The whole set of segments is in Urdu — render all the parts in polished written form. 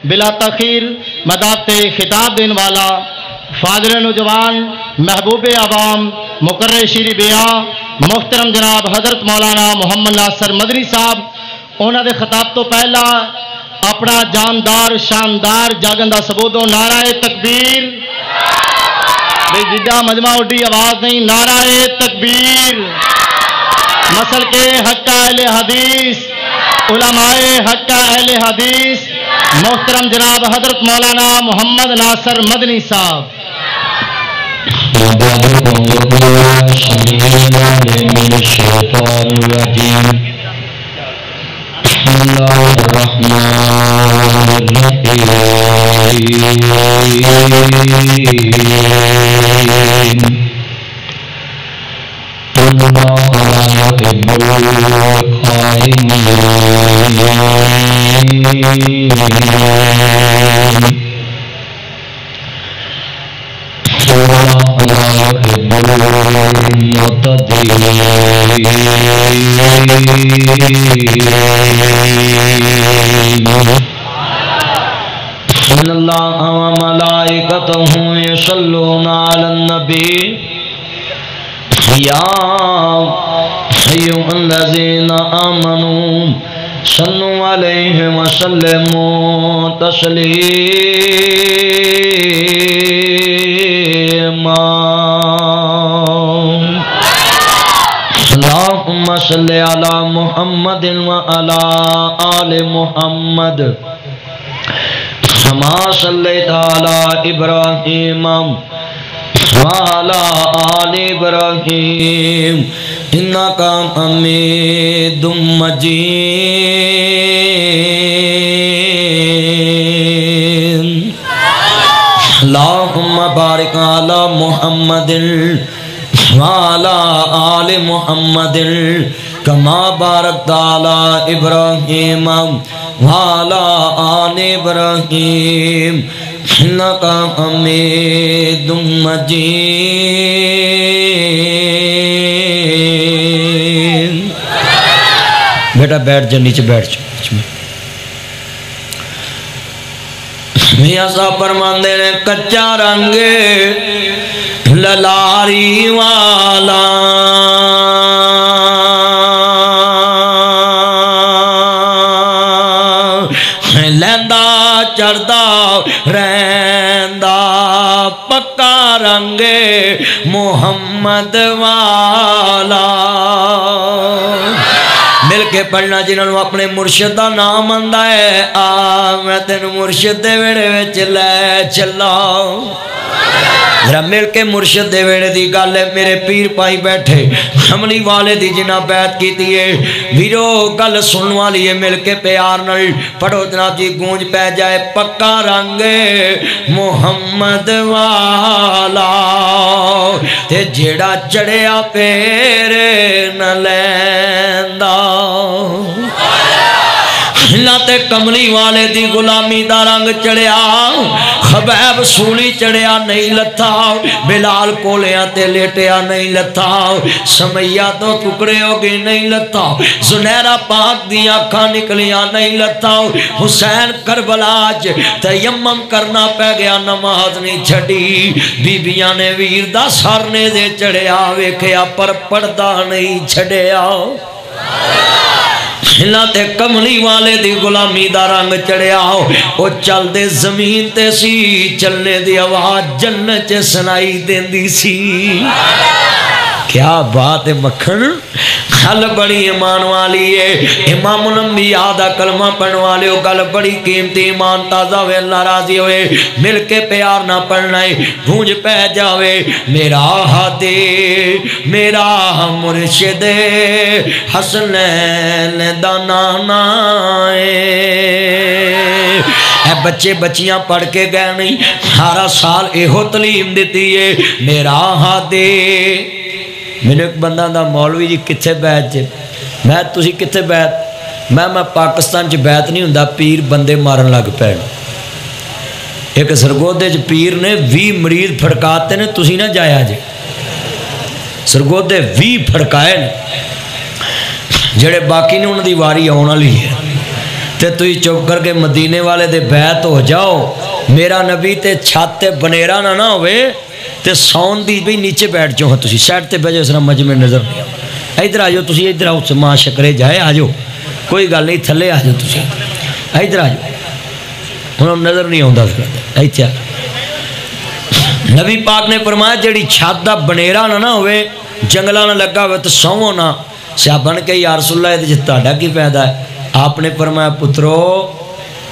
بلا تاخیر مداحت خطاب دین والا فاضل نوجوان محبوب عوام مقرر شیری بیاں محترم جناب حضرت مولانا محمد ناصر مدنی صاحب انہوں دے خطاب تو پہلا اپنا جاندار شاندار جاگن دا سبودو نعرہ تکبیر جدہ مجمع اڈی آواز نہیں نعرہ تکبیر مسل کے حق اہل حدیث علماء حق اہل حدیث محترم جناب حضرت مولانا محمد ناصر مدنی صاحب بسم اللہ الرحمن الرحیم ان اللہ و ملائکتہ یصلون علی النبی یا ایھا الذین آمنوا صلوا علیہ وسلموا تسلیما اللہم صل علی محمد وعلی آل محمد كما صليت على إبراهيم وعلى آل إبراهيم إنك حميد مجيد اللهم بارك على محمد وعلى آل محمد كما باركت على إبراهيم وعلى آل إبراهيم إنك حميد مجيد بیٹا بیٹھ جا نیچے بیٹھ جا میاں صاحب فرماندے نے کچا رنگ للاری والا لیندا چڑھدا رہندا پکا رنگ محمد والا مل کے پڑھنا جنہوں اپنے مرشد دا نام آندا ہے آ میں تینوں مرشد دے ویڑے وچ لے چلا ذرا مل کے مرشد دے ویڑے دی گل ہے میرے پیر پائی بیٹھے حملی والے دی جنہ بیعت کی دیئے ویرو گل سن والی ہے مل کے پیار نل پڑھو جناب جی گونج پہ جائے پکا رنگ محمد والا تے جیڑا چڑھیا پیر نہ لیندا تے کملی والے دی غلامی دا رنگ چڑھیا خبیب سولی چڑھیا نہیں لتھا بلال کولیاں تے لیٹیا نہیں لتھا سمیہ تو ٹکڑے ہو گئی نہیں لتھا زنیرہ پاک دی آنکھاں نکلیاں نہیں لتھا حسین کربلاج تیمم کرنا پہ گیا نماز نہیں چھڑی بیبیاں نے ویر دا سارنے دے چڑھیا ویکھیا پر پردہ نہیں چھڑیا تے کملی والے دی غلامی دا رنگ چڑھیا او چل دے زمین تے سی چلنے دی آواز جنت چ سنائی دیندی سی کیا بات ہے مکھن گل بڑی ایمان والی ہے امام الانبیاء دا کلمہ پڑھن والے ہو گل بڑی قیمتی ایمان تازہ ہوئے اللہ راضی ہوئے مل کے پیار نہ پڑھنا ہے گونج پہ جاوے میرا ہادی میرا مرشد حسنین دا نانا اے بچے بچیاں پڑھ کے گئے نہیں سارا سال ایہو تعلیم دیتی ہے میرا ہادی میرے ایک بندہ دا مولوی جی کتھے بیعت جے میں تسی کتھے بیعت میں پاکستان چ بیعت نہیں ہوندا پیر بندے مارن لگ پین ایک سرگودے چ پیر نے 20 مریض پھڑکاتے نے تسی نہ جایا جے سرگودے 20 پھڑکائے نے جڑے باقی نے انہوں دی واری آن والی ہے تے تھی چپ کر کے مدینے والے دے بیعت ہو جاؤ. میرا نبی تے چھت تے بنیرا نہ ہوئے تے سون دی بھی نیچے بیٹھ جاؤ. تھی سائڈ تے بیٹھ جاؤ, اس طرح مجمع نظر نہیں آؤ. ادھر آ جاؤ, تھی ادھر آؤ, ماں شکرے جائے آ جاؤ, کوئی گل نہیں, تھلے آ جاؤ, تھی ادھر آ جاؤ. ہوں نظر نہیں آتا اتنے. نبی پاک نے فرمایا جیڑی چھت دا بنیرا نہ ہوئے, جنگلہ نہ لگا ہوئے تو سوو نہ. صحابہ نے کہا یا رسول اللہ یہ تہاڈا کی فائدہ ہے؟ آپ نے فرمایا پترو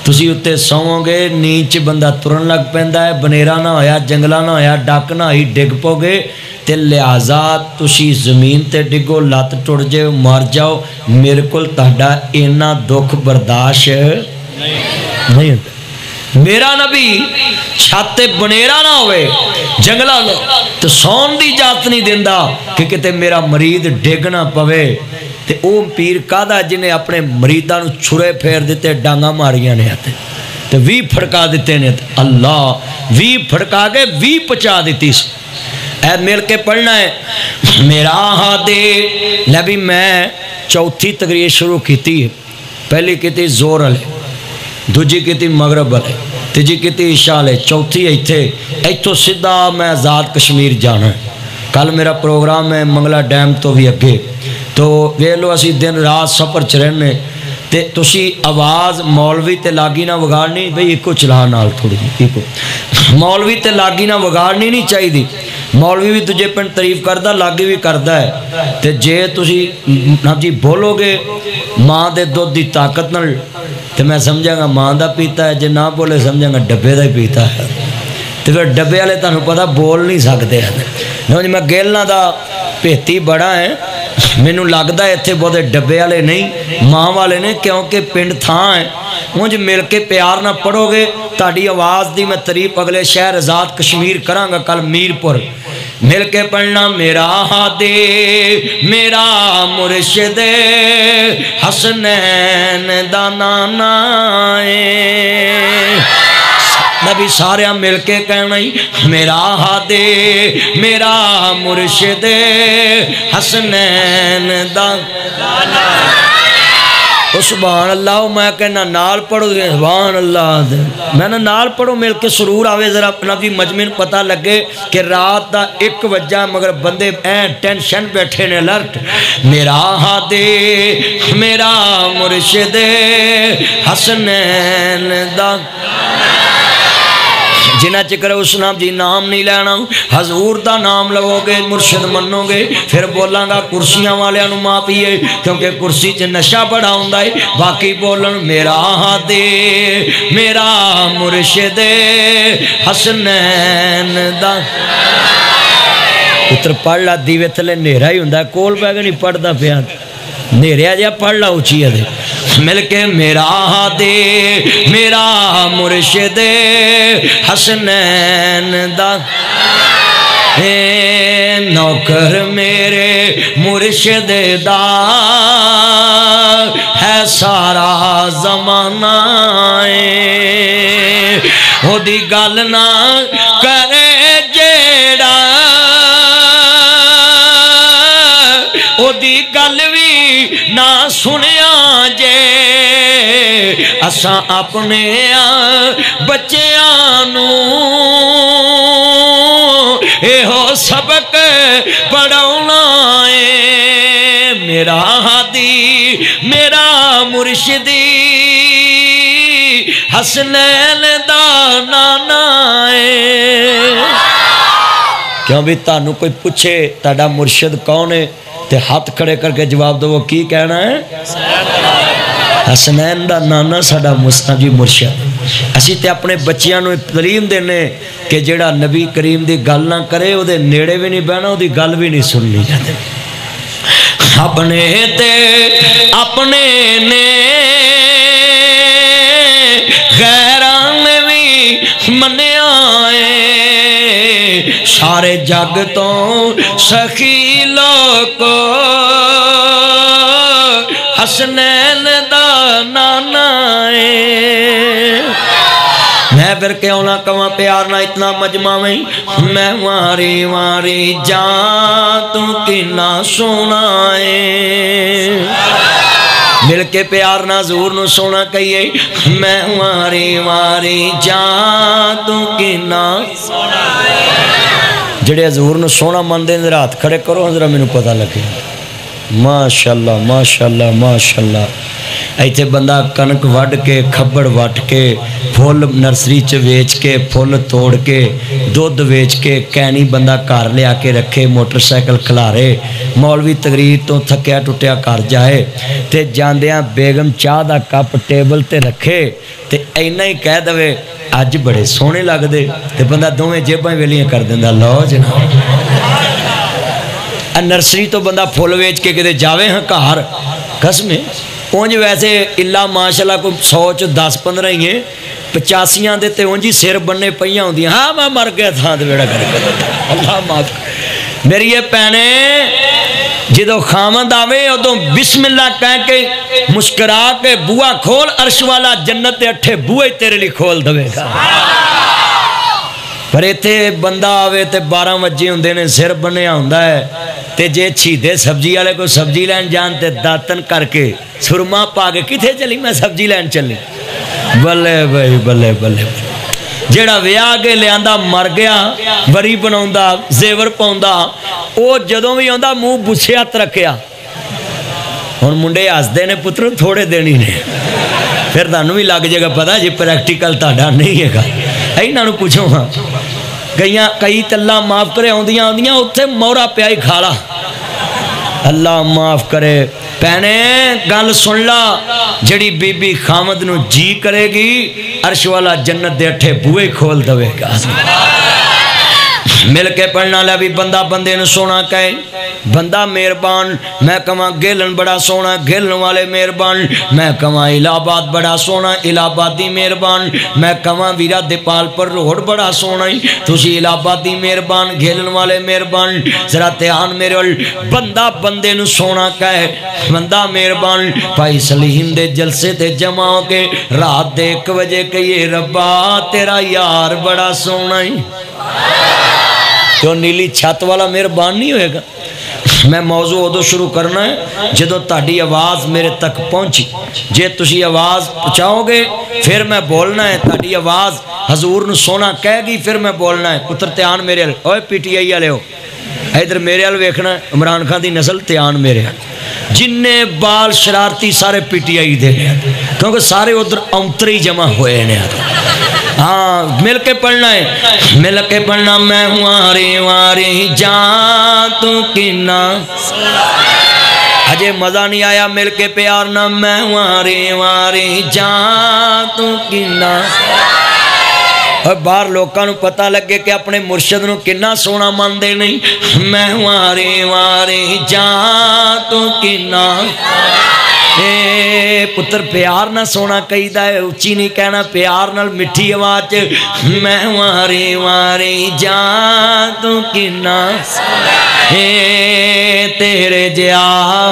تسی اتنے سوو گے, نیچ بندہ ترن لگ پیندا ہے, بنیرا نہ ہویا, جنگلہ نہ ہویا, ڈک نہ ہوئی, ڈگ پو گے, تے لہذا تسی زمین تے ڈگو, لت ٹوٹ جاؤ, مر جاؤ. میرے کو تہاڈا اینا دکھ برداشت نہیں ہوتا. میرا نبی چھت بنیرا نہ ہوئے, جنگلہ نہ تو سون دی اجازت نہیں دیندا کہ کتے میرا مرید ڈگ نہ پوے. تے او پیر کادا جنہیں اپنے مریداں نو چھرے پھیر دیتے, ڈانگا ماریاں نے آتے تے وی پھڑکا دیتے نے, اللہ وی پھڑکا کے وی پچا دیتی. اے مل کے پڑھنا ہے میرا ہادے. نبی میں چوتھی تقریر شروع کیتی ہے. پہلی کیتی زور والے, دوجی کیتی مغرب والے, تیجی کیتی عشاء والے, چوتھی ایتھے. ایتھوں سیدھا میں آزاد کشمیر جانا ہے. کل میرا پروگرام ہے منگلا ڈیم تو بھی اگے. تو ویکھ لو اسی دن رات سفر چ رہنے, تے تسی آواز مولوی تے لاگی نہ وگاڑنی. بھئی ایکو چلا نال تھوڑی جی, ایکو مولوی تے لاگی نہ وگاڑنی نہیں چاہیے. مولوی بھی تجھے پن تعریف کردہ, لاگی بھی کردہ ہے. تے جے تسی جی بولو گے ماں دے دودھ دی طاقت نال تے میں سمجھا گا ماں دا پیتا ہے, جے نہ بولے سمجھا گا ڈبے دا ہی پیتا ہے. تے پھر ڈبے والے تانوں پتہ بول نہیں سکتے ہیں. میں گیلنا دا پیتی بڑا ہے, مینوں لگدا ہے ایتھے بہتے ڈبے والے نہیں ماں والے نے, کیونکہ پنڈ تھاں ہے. مجھ مل کے پیار نہ پڑھو گے تہاڈی آواز دی میں تعریف اگلے شہر آزاد کشمیر کراں گا کل میرپور. مل کے پڑھنا میرا ہادی میرا مرشد حسنین دا نانا ہے. نبی سارے مل کے کہنا ہی میرا ہادی میرا مرشد حسنین دا نانا. سبحان اللہ. میں کہنا نال پڑھو, سبحان اللہ, میں نے نال پڑھو مل کے سرور آوے. ذرا اپنا بھی مجمع پتہ لگے کہ رات دا 1 بجا مگر بندے ٹینشن بیٹھے نے, الرٹ. میرا ہادی میرا مرشد حسنین دا, جنہ چکر اس نام جی نام نہیں لینا, حضور دا نام لگو گے, مرشد منو گے, پھر بولاں گا کرسیاں والے انو ماں پیے, کیونکہ کرسی چ نشہ بڑا ہوندہ ہے. باقی بولن میرا ہادی میرا مرشد حسنین دا. پتر پڑھ لا, دیوے تھلے نیرہ ہی ہوندہ ہے, کول پہ نہیں پڑھ دا پیا, نیرہ جا پڑھ لا اچھی ہے. مل کے میرا ہادی میرا مرشد حسنین دا, نوکر میرے مرشد دا ہے سارا زمانہ, او دی گل نہ کرے جیڑا, او دی گل بھی نہ سنیا جے. اساں اپنے بچیاں نو ایہو سبق پڑھاونا ہے. میرا ہادی میرا مرشدی حسنین دا نانا ہے. کیوں بھی تانوں کوئی پوچھے تہاڈا مرشد کون ہے تے ہاتھ کھڑے کر کے جواب دو, وہ کی کہنا ہے؟ حسنین دا نانا ساڈا مستفی مرشد. اسی تے اپنے بچیاں نو تعلیم دینے کہ جڑا نبی کریم دی گل نہ کرے او دے نیڑے بھی نہیں بہنا, او دی گل بھی نہیں سننی جاندے. اپنے تے اپنے نے غیران نے بھی منیا ہے, سارے جگ تو سخی لوکو حسنین دا نانا ہے. میں پھر کیوں نہ کہاں پیار نہ اتنا مجمع میں واری واری جان تو کنا سنا ہے. مل کے پیار نہ حضور نو سونا کہیے میں واری واری جان تو کنا جڑے حضور نو سونا من دے رات کھڑے کرو ذرا مینوں پتہ لگے ماشاءاللہ ماشاءاللہ ماشاءاللہ ایتھے بندہ کنک وڈ کے کھبڑ وٹ کے پھول نرسری چ ویچ کے پھول توڑ کے دودھ ویچ کے کینی بندہ گھر لیا کے رکھے موٹر سائیکل کھلارے مولوی تقریر تو تھکیا ٹوٹیا گھر جائے تے جاندیاں بیگم چاہ دا کپ ٹیبل تے رکھے تے اینا ہی کہہ دوے اج بڑے سونے لگ دے تے بندہ دوویں جیباں ویلیاں کر دیندا لو جناب نرسری تو بندہ پھول ویچ کے کدے جاوے ہاں گھر قسمیں اونج ویسے اللہ ماشاءاللہ کو 100 10 15 ہی ہیں 85 دے تے اونجی سر بننے پئیاں ہوندیاں ہاں میں مر گیا تھا تے بیڑا کر اللہ معاف میری یہ پہنے جدو خامد آوے ادو بسم اللہ کہہ کے مسکرا کے بوا کھول عرش والا جنت دے 8 بوئے تیرے لیے کھول دوے گا پر ایتھے بندہ آوے تے 12 وجے ہوندے نے سر بنیا ہوندا ہے تے جے چھیدے سبزی والے کو سبزی لین جان تے داتن کر کے سرما پا کے کتھے چلی میں سبزی لین چلی بلے بھائی بلے بلے جیڑا ویاہ کے لیاندا مر گیا بری بناوندا زیور پاوندا او جدوں بھی آندا منہ بچھیات رکھیا ہن منڈے ہسدے نے پتر تھوڑے دن ہی نے پھر تانوں بھی لگ جائے گا پتہ جی پریکٹیکل تہاڈا نہیں ہے گا ایناں نوں پوچھو ہاں کئی تلا معاف کرے آندیاں اتھے مورا پیائی کھالا اللہ معاف کرے پہنے گل سن لا جڑی بی بی خامد نو جی کرے گی عرش والا جنت دے 8 بوئے کھول دوے گا مل کے پڑھنا لیا بھی بندہ بندے نے سونا کہے بندہ مہربان میں کہاں گیلن بڑا سونا گیلن والے مہربان میں کہاں الہ آباد بڑا سونا الہ آبادی مہربان میں کہاں ویرا دیپال پر روڈ بڑا سونا ہی تسی الہ آبادی مہربان گیلن والے مہربان ذرا دھیان میرے ول بندہ بندے نو سونا کہے بندہ مہربان بھائی سلیم دے جلسے تے جمع ہو کے رات دے 1 بجے کہیے ربا تیرا یار بڑا سونا ہی تو نیلی چھت والا مہربان نہیں ہوئے گا میں موضوع ادو شروع کرنا ہے جدو تاڑی آواز میرے تک پہنچی جے تسی آواز پہنچاؤ گے پھر میں بولنا ہے تاڑی آواز حضور نو سونا کہے گی پھر میں بولنا ہے پتر تیان میرے اوے پی ٹی آئی والے ہو ادھر میرے وال ویکھنا ہے عمران خان دی نسل تیان میرے جننے بال شرارتی سارے پی ٹی آئی دے کیونکہ سارے ادھر اونتری جمع ہوئے ہیں ہاں مل کے پڑھنا ہے مل کے پڑھنا میں واری واری جان تو کنا اجے مزہ نہیں آیا مل کے پیار نہ میں واری واری جان تو کنا اور باہر لوکاں نو پتہ لگے کہ اپنے مرشد نو کنا سونا مان دے نہیں میں واری واری جان تو کنا اے پتر پیار نہ سونا کہی دا ہے اچھی نہیں کہنا پیار نال مٹھی آواز میں واری واری جان تو کنا اے تیرے جیا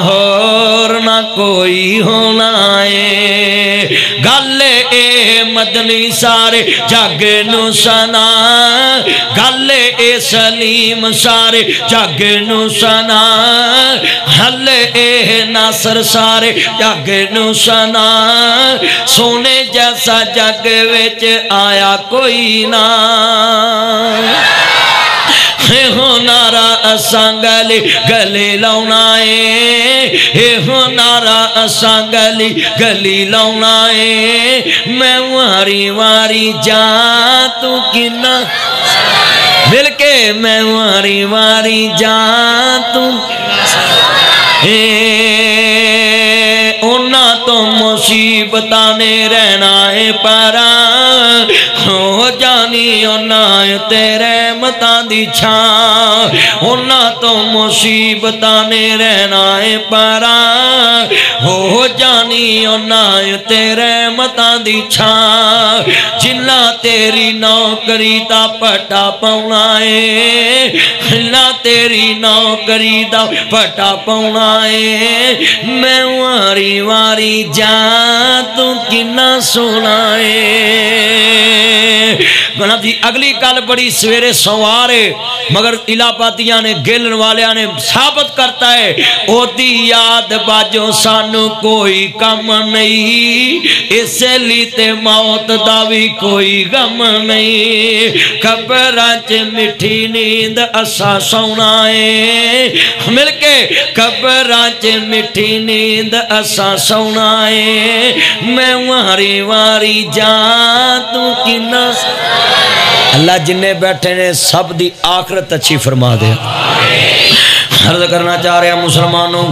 ہور نہ کوئی ہونا ہے گل اے مدنی سارے جگ نو سنا گل اے سلیم سارے جگ نو سنا حل اے ناصر سارے جگ نو سنا سونے جیسا جگ وچ آیا کوئی نہ ہو نارا اساں گلی گلی لاؤنا ہے ہو نارا اساں گلی گلی لاؤنا ہے میں واری واری جان تو کنا مل کے میں واری واری جان تو اونا تو مصیبتاں نے رہنا ہے پارا ہو جانی اونا تیرے متاں دی چھاں اونا تو مصیبتاں نے رہنا ہے پارا ہو جانی اونا تیرے متاں دی چھاں جنہ تیری نوکری دا پٹا پاؤنا ہے جنہ تیری نوکری دا پٹا پاؤنا ہے میں واری واری جان تو کنا سونا ہے گنا جی اگلی کل بڑی سویرے سوارے مگر الہابادیاں نے گیلن والیاں نے ثابت کرتا ہے او دی یاد باجو سانو کوئی کم نہیں اسے لیتے موت دا بھی کوئی غم نہیں قبراں چ مٹھی نیند اسا سونا ہے مل کے قبراں چ مٹھی نیند اسا سونا ہے میں واری واری جان تو کنا اللہ جنہیں بیٹھے نے سب دی آخرت اچھی فرما دے عرض کرنا چاہ رہے ہیں مسلمانوں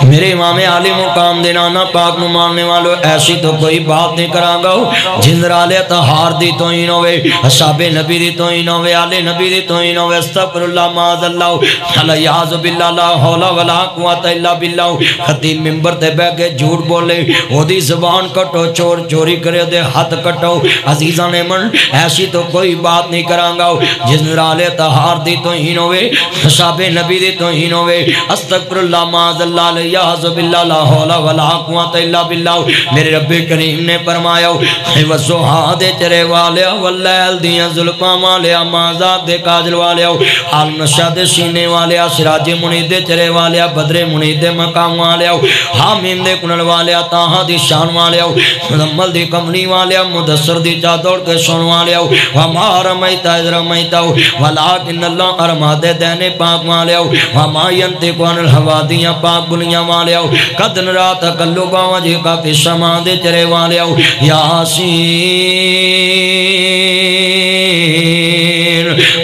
میرے امام عالی مقام دے نانا پاک نو ماننے والوں ایسی تو کوئی بات نہیں کران گا جندرال طہار دی توہین ہوئے اصحاب نبی دی توہین ہوئے آل نبی دی توہین ہوئے استغفر اللہ معاذ اللہ الیاذ باللہ لا حول ولا قوت الا باللہ خطیب منبر تے بیٹھ کے جھوٹ بولے او دی زبان کٹو چور چوری کرے دے ہاتھ کٹو عزیزاں نے من ایسی تو کوئی بات نہیں کران گا جندرال طہار دی توہین ہوئے اصحاب نبی دی توہین ہوئے استغفر اللہ معاذ اللہ الیاذ باللہ لا حول ولا قوت الا باللہ میرے رب کریم نے فرمایا اے وضحا دے چرے والیا واللیل دیاں زلفاں والیا مازاد دے کاجل والیا حال نشا دے سینے والیا سراج منید دے چرے والیا بدر منید دے مقام والیا حامین دے کنل والیا تاہا دی شان والیا مدمل دی کمنی والیا مدسر دی چادر کے سن والیا وما رمیتا از رمیتا ولیکن اللہ ارما دے دینے پاک والیا وما ینتق عن الہوا دیاں پاک بلیاں والیاں قد نرا تقلب وجہک فی السماء دے چرے والیاں یاسین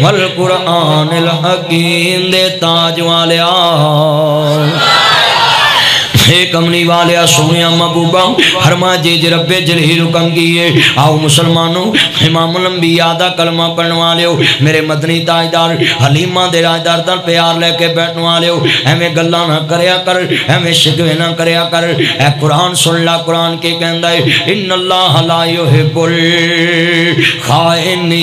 والقرآن الحکیم دے تاج والیاں اے کملی والیا سنیا محبوبہ حرما جی رب جلیل حکم کیے آؤ مسلمانوں امام الانبیاء دا کلمہ پڑھنے والے ہو میرے مدنی تاجدار حلیمہ دے راجدار در پیار لے کے بیٹھنے والے ہو ایویں گلاں نہ کریا کر ایویں شکوے نہ کریا کر اے قرآن سن لا قرآن کے کہندا ہے ان اللہ لا یحب الخائنین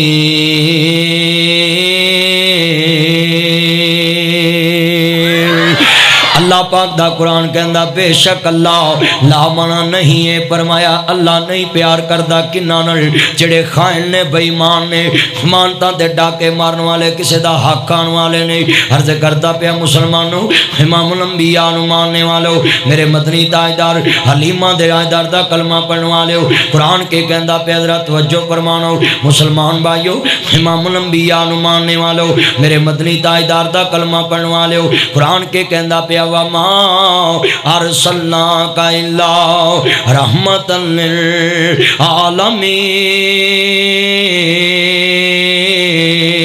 اللہ پاک دا قرآن کہندا بے شک اللہ لا منع نہیں ہے فرمایا اللہ نہیں پیار کردہ کنانل جڑے خائن نے بے ایمان نے مانتا دے ڈاکے مارن والے کسے دا حق کھان والے نے عرض کردہ پیا مسلمانوں امام الانبیاء نو ماننے والو میرے مدنی تاجدار حلیمہ دے راجدار دا کلمہ پڑھنے والے قرآن کے کہندا پیا حضرت توجہ فرمانو مسلمان بھائیو امام الانبیاء نو ماننے والو میرے مدنی تاجدار دا کلمہ پڑھنے والے قرآن کے کہندا پیا وما ارسلناک الا رحمتا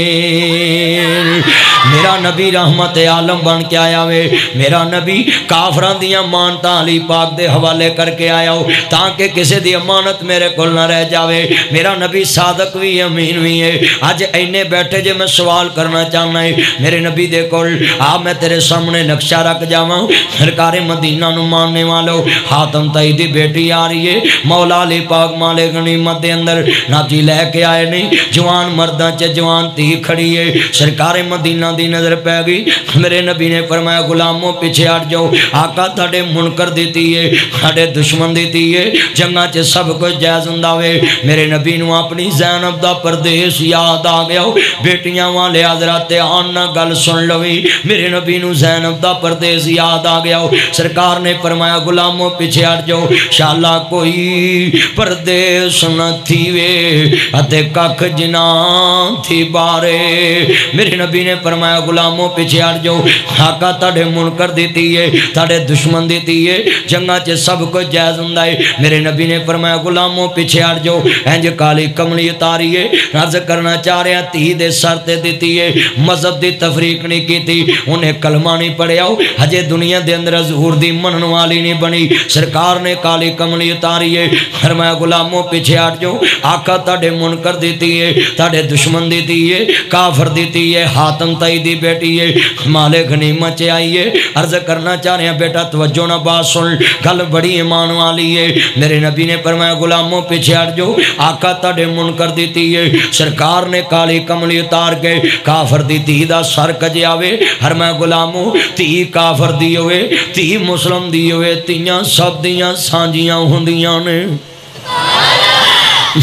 للعالمین میرا نبی رحمت عالم بن کے آیا وے میرا نبی کافران دیاں مانتا علی پاک دے حوالے کر کے آیا ہو تاکہ کسی دی امانت میرے کل نہ رہ جاوے میرا نبی صادق بھی امین بھی ہے آج اینے بیٹھے جے میں سوال کرنا چاہنا ہے میرے نبی دے کل آپ میں تیرے سامنے نقشہ رکھ جاواں سرکار مدینہ نو ماننے والو حاتم طائی دی بیٹی آ رہی ہے مولا علی پاک مالے غنیمت دے اندر نابجی لے کے آئے نہیں جوان مردہ چے جوان تھی کھڑی ہے سرکار مدینہ دی نظر پہ گئی میرے نبی نے فرمایا غلاموں پیچھے ہٹ جاؤ آقا تھاڑے منکر دیتی ہے تھاڑے دشمن دیتی ہے جنگاں چے سب کچھ جائز ہوندا وے میرے نبی نو اپنی زینب دا پردیس یاد آ گیا بیٹیاں والے حضرات آن نہ گل سن لوی میرے نبی نو زینب دا پردیس یاد آ گیا سرکار نے فرمایا غلاموں پیچھے ہٹ جاؤ شاءاللہ کوئی پردیس نہ تھی وے اتے ککھ جنا تھی بارے میرے نبی نے فرمایا غلاموں پیچھے ہٹ جاؤ آقا تاڑے منکر دیتی ہے تاڑے دشمن دیتی ہے جنگاں چے سب کچھ جائز ہوندا ہے میرے نبی نے فرمایا غلاموں پیچھے ہٹ جاؤ انج کالی کملی اتاری ہے عرض کرنا چاہ رہے ہیں تی دے سر تے دیتی ہے مذہب دی تفریق نہیں کی تھی انہیں کلمہ نہیں پڑھیا ہو ہجے دنیا دے اندر حضور دی منن والی نہیں بنی سرکار نے کالی کملی اتاری ہے فرمایا غلاموں پیچھے ہٹ جاؤ آقا تاڑے منکر دیتی ہے تاڑے دشمن دیتی ہے کافر دیتی ہے حاتم طائی دی بیٹی ہے مالے غنیمت چے آئی ہے عرض کرنا چاہ رہے ہیں بیٹا توجہ نہ بات سن گل بڑی ایمان والی ہے میرے نبی نے فرمایا غلاموں پیچھے ہٹ جاؤ آقا تاڑے منکر دیتی ہے سرکار نے کالی کملی اتار کے کافر دی تھی دا سر کجے آوے فرمایا غلاموں تی کافر دی ہوئے تی مسلم دی ہوئے تیاں سب دیاں سانجیاں ہوندیاں نے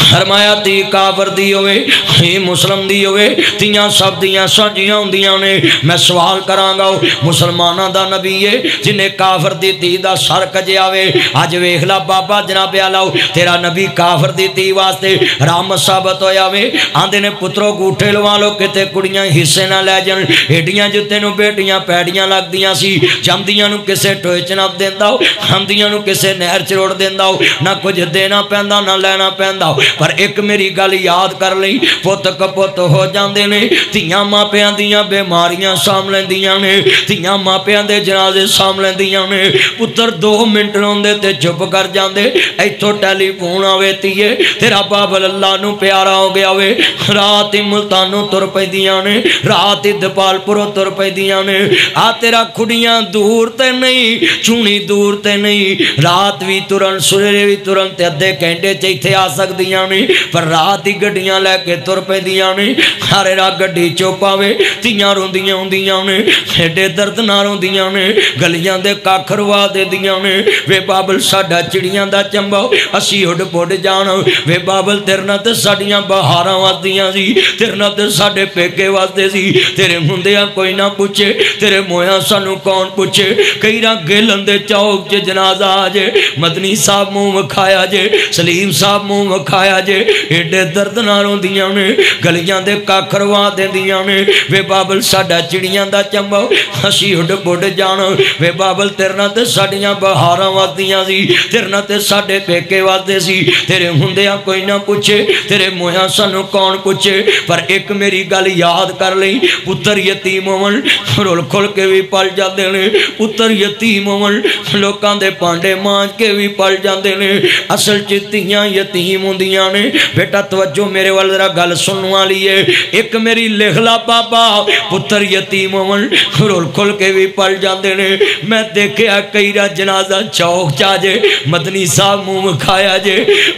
فرمایا تی کافر دی ہوئے یہ مسلم دی ہوئے تیاں سب دیاں سانجیاں ہوندیاں نے میں سوال کرانگا مسلمانہ دا نبی ہے جنہیں کافر دی تی دا سر کجے آوے آج ویخلا بابا جناب علاؤ تیرا نبی کافر دی تی واسطے رحمت ثابت ہویا وے آندے نے پتروں گوٹھے لوالو کتے کڑیاں حصے نہ لے جن ایڈیاں جتے نو بیٹیاں پیڑیاں لگ دیاں سی جمدیاں نو کسے ٹوئے چناب دیندہ ہو ہمدیاں نو کسے نہر چروڑ دیندہ ہو نہ کچھ دینا پیندہ نہ لینا پیندہ ہو پر ایک میری گل یاد کر لئی پوت کپوت ہو جاندے نے تیاں ماں پیاں دیاں بیماریاں ساملیں دیاں نے تیاں ماں پیاں دے جنازے ساملیں دیاں نے پتر 2 منٹ روندے تے چپ کر جاندے ایتھو ٹیلی فون آوے تیے تیرا بابل اللہ نو پیارا ہو گیا وے رات ملتانو تر پہ دیاں نے رات دپال پرو تر پہ دیاں نے آ تیرا کھڑیاں دور تے نہیں چونی دور تے نہیں رات بھی ترن سویرے بھی ترن تے ادھے گھنٹے چیتھے آ سک دیاں نے پر رات ہی گڈیاں لے کے تر پہ دیاں نے ہارے را گڈی چوپاوے تیاں روندیاں ہوندیاں نے ایڈے درد نہ روندیاں نے گلیاں دے کاکھروا دے دیاں نے وے بابل ساڈا چڑیاں دا چمباؤ اسی ہڈ پوڑ جانا وے بابل تیرنا تے ساڑیاں بہاراں واسدیاں سی تیرنا تے ساڑے پیکے واسدے سی تیرے مندیاں کوئی نہ پوچھے تیرے مویاں سانو کون پوچھے کئی راں گیلن دے چوک چے جنازہ آجے مدنی صاحب منہ مکھایا جے سلیم صاحب منہ مکھایا جے ایڈے درد نہ روندیاں نے گلیاں دے کاکھروا دے دیاں نے وے بابل ساڑا چڑیاں دا چمباؤ ہسی ہڈ پوڑ جانا وے بابل تیرنا تے ساڑیاں بہاراں واسدیاں سی تیرنا تے ساڑے پیکے واسدے سی تیرے ہندیاں کوئی نہ پوچھے تیرے مویاں سانو کون پوچھے پر ایک میری گل یاد کر لئی پتر یتیم ہون رول کھل کے بھی پل جاندے نے پتر یتیم ہون لوکاں دے پانڈے مانج کے بھی پل جاندے نے اصل چتیاں یتیم ہوندیاں نے بیٹا توجہ میرے وال ذرا گل سنن والی ہے ایک میری لکھلا بابا پتر یتیم ہون رول کھل کے بھی پل جاندے نے میں دیکھیا کئی را جنازہ چوک چا جے مدنی صاحب منہ کھایا جے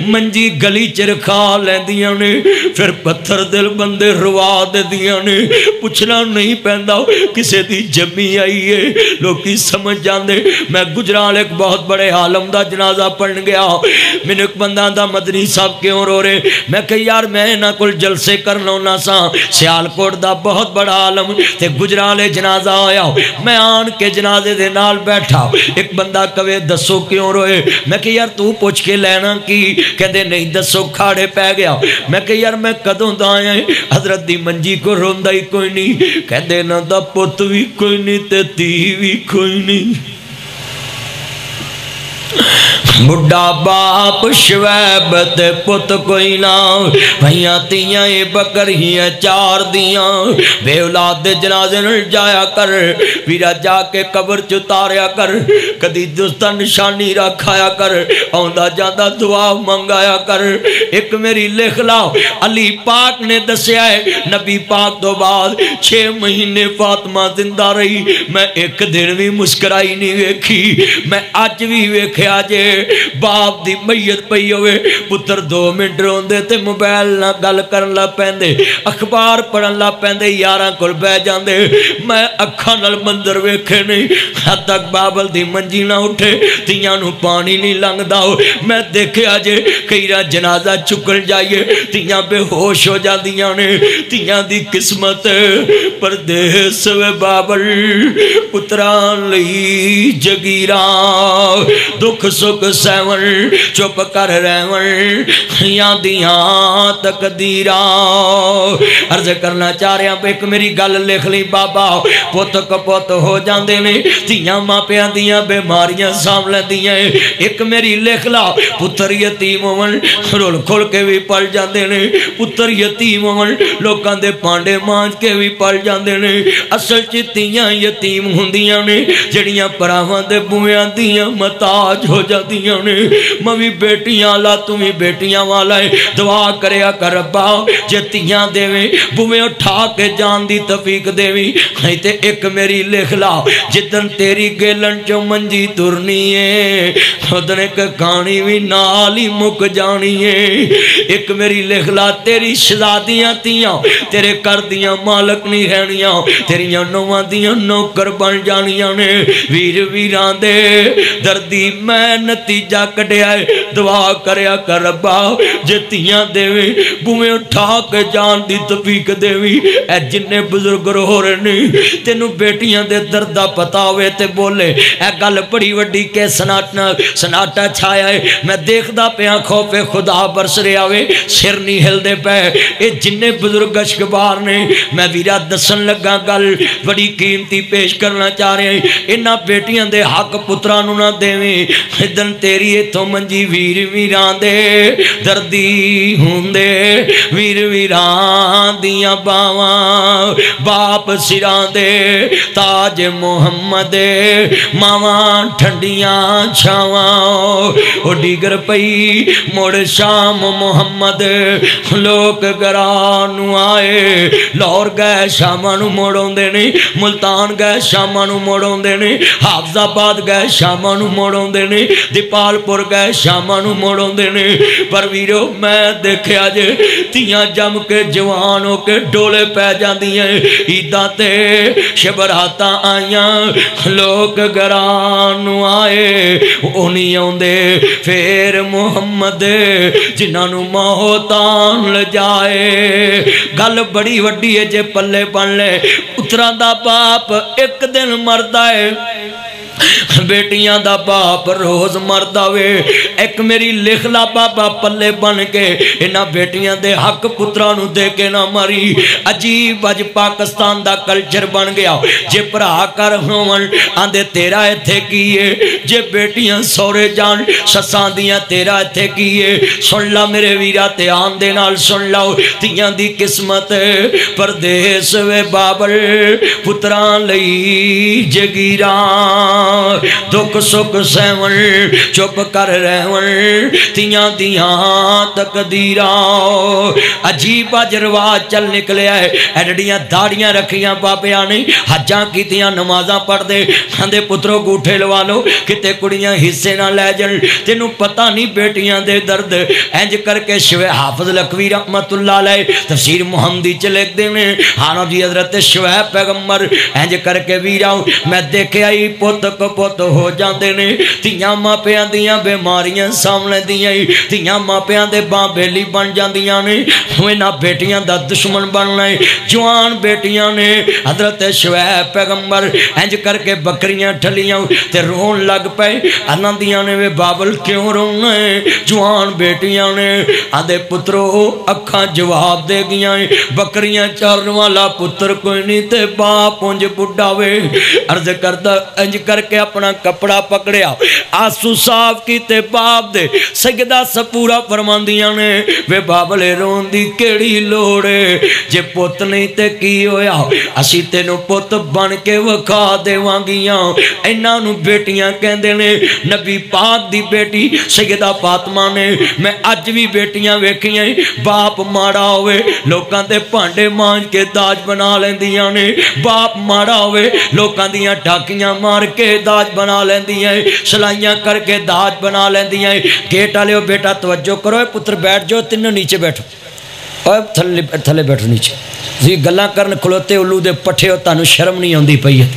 منجی گلی چرکھا لیندیاں نے پھر پتھر دل بندے روا دے دیاں نے پوچھنا نہیں پہندا کسے دی جمی آئی ہے لوکی سمجھ جاندے میں گجرال ایک بہت بڑے عالم دا جنازہ پڑھن گیا میں نے ایک بندہ دا مدنی صاحب کیوں رو رہے میں کہ یار میں نہ کل جلسے کرنا نہ سا سیالکوٹ دا بہت بڑا عالم تے گجرالے جنازہ آیا میں آن کے جنازے دے نال بیٹھا ایک بندہ کوے دسو کیوں روئے میں کہ یار تو پوچھ کے لینا کی کہندے نہیں دسو کھاڑے پہ گیا میں کہ یار میں کدوں دا آیا حضرت دی منجی کو روندہ ہی کوئی نہیں کہندے نہ دا پت بھی کوئی نہیں تے تی بھی کوئی نہیں بڑھا باپ شویب تے پت کوئی نہ بھائیاں تیاں بکر ہی چار دیاں بے اولاد دے جنازے نل جایا کر ویرا جا کے قبر چتاریا کر کدی دوستا نشانی رکھایا کر آندا جاندہ دعا منگایا کر ایک میری لکھ لاؤ علی پاک نے دسیا ہے نبی پاک دو بعد 6 مہینے فاطمہ زندہ رہی میں ایک دن بھی مسکرائی نہیں ویکھی میں آج بھی ویکھیا جے باپ دی میت پئی ہوئے پتر 2 منٹ روندے تے موبائل نہ گل کرن لا پیندے اخبار پڑھن لا پیندے یاراں کول بہ جاندے میں اکھاں نال منظر ویکھے نہیں حد تک بابل دی منجی نہ اٹھے تیاں نو پانی نہیں لنگدا میں دیکھیا جے کئی را جنازہ چکل جائیے تیاں بے ہوش ہو جاندیاں نے تیاں دی قسمت پردیس وے بابل پتران لئی جگیراں دکھ سکھ سیون چپ کر رہون یادیاں تقدیراں عرض کرنا چاہ رہا ایک میری گل لکھ لی بابا پوت کپوت ہو جاندے نے تیاں ماں پیاں دیاں بیماریاں ساملے دیاں ایک میری لکھ لا پتر یتیم ہون رول کھول کے بھی پل جاندے نے پتر یتیم ہون لوکاں دے پانڈے مانج کے بھی پل جاندے نے اصل چتیاں یتیم ہوندیاں نے جڑیاں پراواں دے بویاں دیاں متاج ہو جاندیاں نے ممی بیٹیاں لا تمہیں بیٹیاں والا ہے دعا کریا کر ربا جتیاں دے میں بویں اٹھا کے جان دی تفیق دے میں نہیں تے ایک میری لکھ لا جتن تیری گیلن چو منجی ترنی ہے ادھن ایک کہانی بھی نالی مک جانی ہے ایک میری لکھ لا تیری شہزادیاں تیاں تیرے کر دیاں مالک نہیں رہنیاں تیریاں نواں دیاں نوکر بن جانیاں نے ویر ویران دے دردی میں نتیجہ کٹیا ہے دعا کریا کر ربا جتیاں دے بویں اٹھا کے جان دی تفیق دیوی اے جننے بزرگ رو رہے نہیں تینوں بیٹیاں دے دردہ پتا ہوئے تے بولے اے گل بڑی وڈی کے سناٹا چھایا ہے میں دیکھ دا پیاں خوف خدا برس رہے آوے سر نہیں ہل دے پہ اے جننے بزرگ اشکبار نے میں ویرہ دسن لگا گل بڑی قیمتی پیش کرنا چاہ رہے ہیں انہاں بیٹیاں دے حق پترانو نہ دیویں ادن تیری تو منجی ویر ویران دے دردی ہوندے ویر ویران دیاں باواں باپ سران دے تاج محمد ماواں ٹھنڈیاں چھاواں او ڈیگر پئی موڑ شام محمد لوگ گرانو آئے لاہور گئے شامانو موڑوں دے نہیں ملتان گئے شامانو موڑوں دے نہیں حافظ آباد گئے شامانو موڑوں دے نہیں دیپال پور گئے شامانو موڑوں دے نہیں پر ویرو میں دیکھے آجے تیاں جم کے جوانوں کے ڈولے پہ جان دیئے عیدہ تے شبراتاں آئیاں لوگ گرانو آئے انہیوں دے پھر محمد جنہوں موتان لجائے گل بڑی وڈی ہے جے پلے پن لے اتران دا باپ ایک دن مردہ ہے بیٹیاں دا باپ روز مرداوے ایک میری لکھلا بابا پلے بن کے انہاں بیٹیاں دے حق پترانو دے کے نہ مری عجیب اج پاکستان دا کلچر بن گیا جے پرا کر ہون آندے تیرا ایتھے کیے جے بیٹیاں سورے جان سسان دیاں تیرا ایتھے کیے سن لا میرے ویرا تے آن دے نال سن لاؤ تیاں دی قسمت پردیس وے بابل پتران لئی جگیران دکھ سکھ سیون چپ کر رہون تیاں دیاں تقدیراں عجیب اج رواج چل نکلے ہے ایڈیاں داڑیاں رکھیاں بابیاں نے حجاں کیتیاں نمازاں پڑھ دے کھاندے پتروں گوٹھے لوا لو کتے کڑیاں حصے نہ لے جن تینوں پتہ نہیں بیٹیاں دے درد انج کر کے شوہ حافظ لکھوی رحمت اللہ علیہ تفسیر محمدی چلک دے میں ہانا جی حضرت شوہ پیغمبر انج کر کے ویراؤں میں دیکھے آئی پوت پوت ہو جاندے نے تیاں ماں پیاں دیاں بیماریاں سامنے دیاں تیاں ماں پیاں دے باں بیلی بن جاندیاں نے ہوئے نہ بیٹیاں دا دشمن بن لائے جوان بیٹیاں نے حضرت شعیب پیغمبر انج کر کے بکریاں ٹھلیاں تے رون لگ پے انہاں دیاں نے وے بابل کیوں رونا ہے جوان بیٹیاں نے آدھے پترو اکھاں جواب دے گیاں بکریاں چارن والا پتر کوئی نہیں تے باپ انج بڑھا وے عرض کردہ انج کر کے اپنا کپڑا پکڑیا آسو صاف کی تے باپ دے سجدہ سپورا فرماندیاں نے وے بابلے رون دی کیڑی لوڑے جے پوت نہیں تے کی ہویا اسی تینو پوت بن کے وکھا دے وانگیاں انہاں نو بیٹیاں کہندے نے نبی پاک دی بیٹی سیدہ فاطمہ نے میں اج بھی بیٹیاں ویکھیاں باپ ماڑا ہوئے لوکاں دے پانڈے مانج کے داج بنا لیندیاں نے باپ ماڑا ہوئے لوکاں دیاں ٹاکیاں مار کے داج بنا لیندیاں سلائیاں کر کے داج بنا لیندیاں گیٹ آلے ہو بیٹا توجہ کرو پتر بیٹھ جو تینوں نیچے بیٹھو اور تھلے بیٹھو نیچے یہ گلاں کرن کھلوتے علو دے پٹھے ہو تانو شرم نہیں ہوندی پئی ہے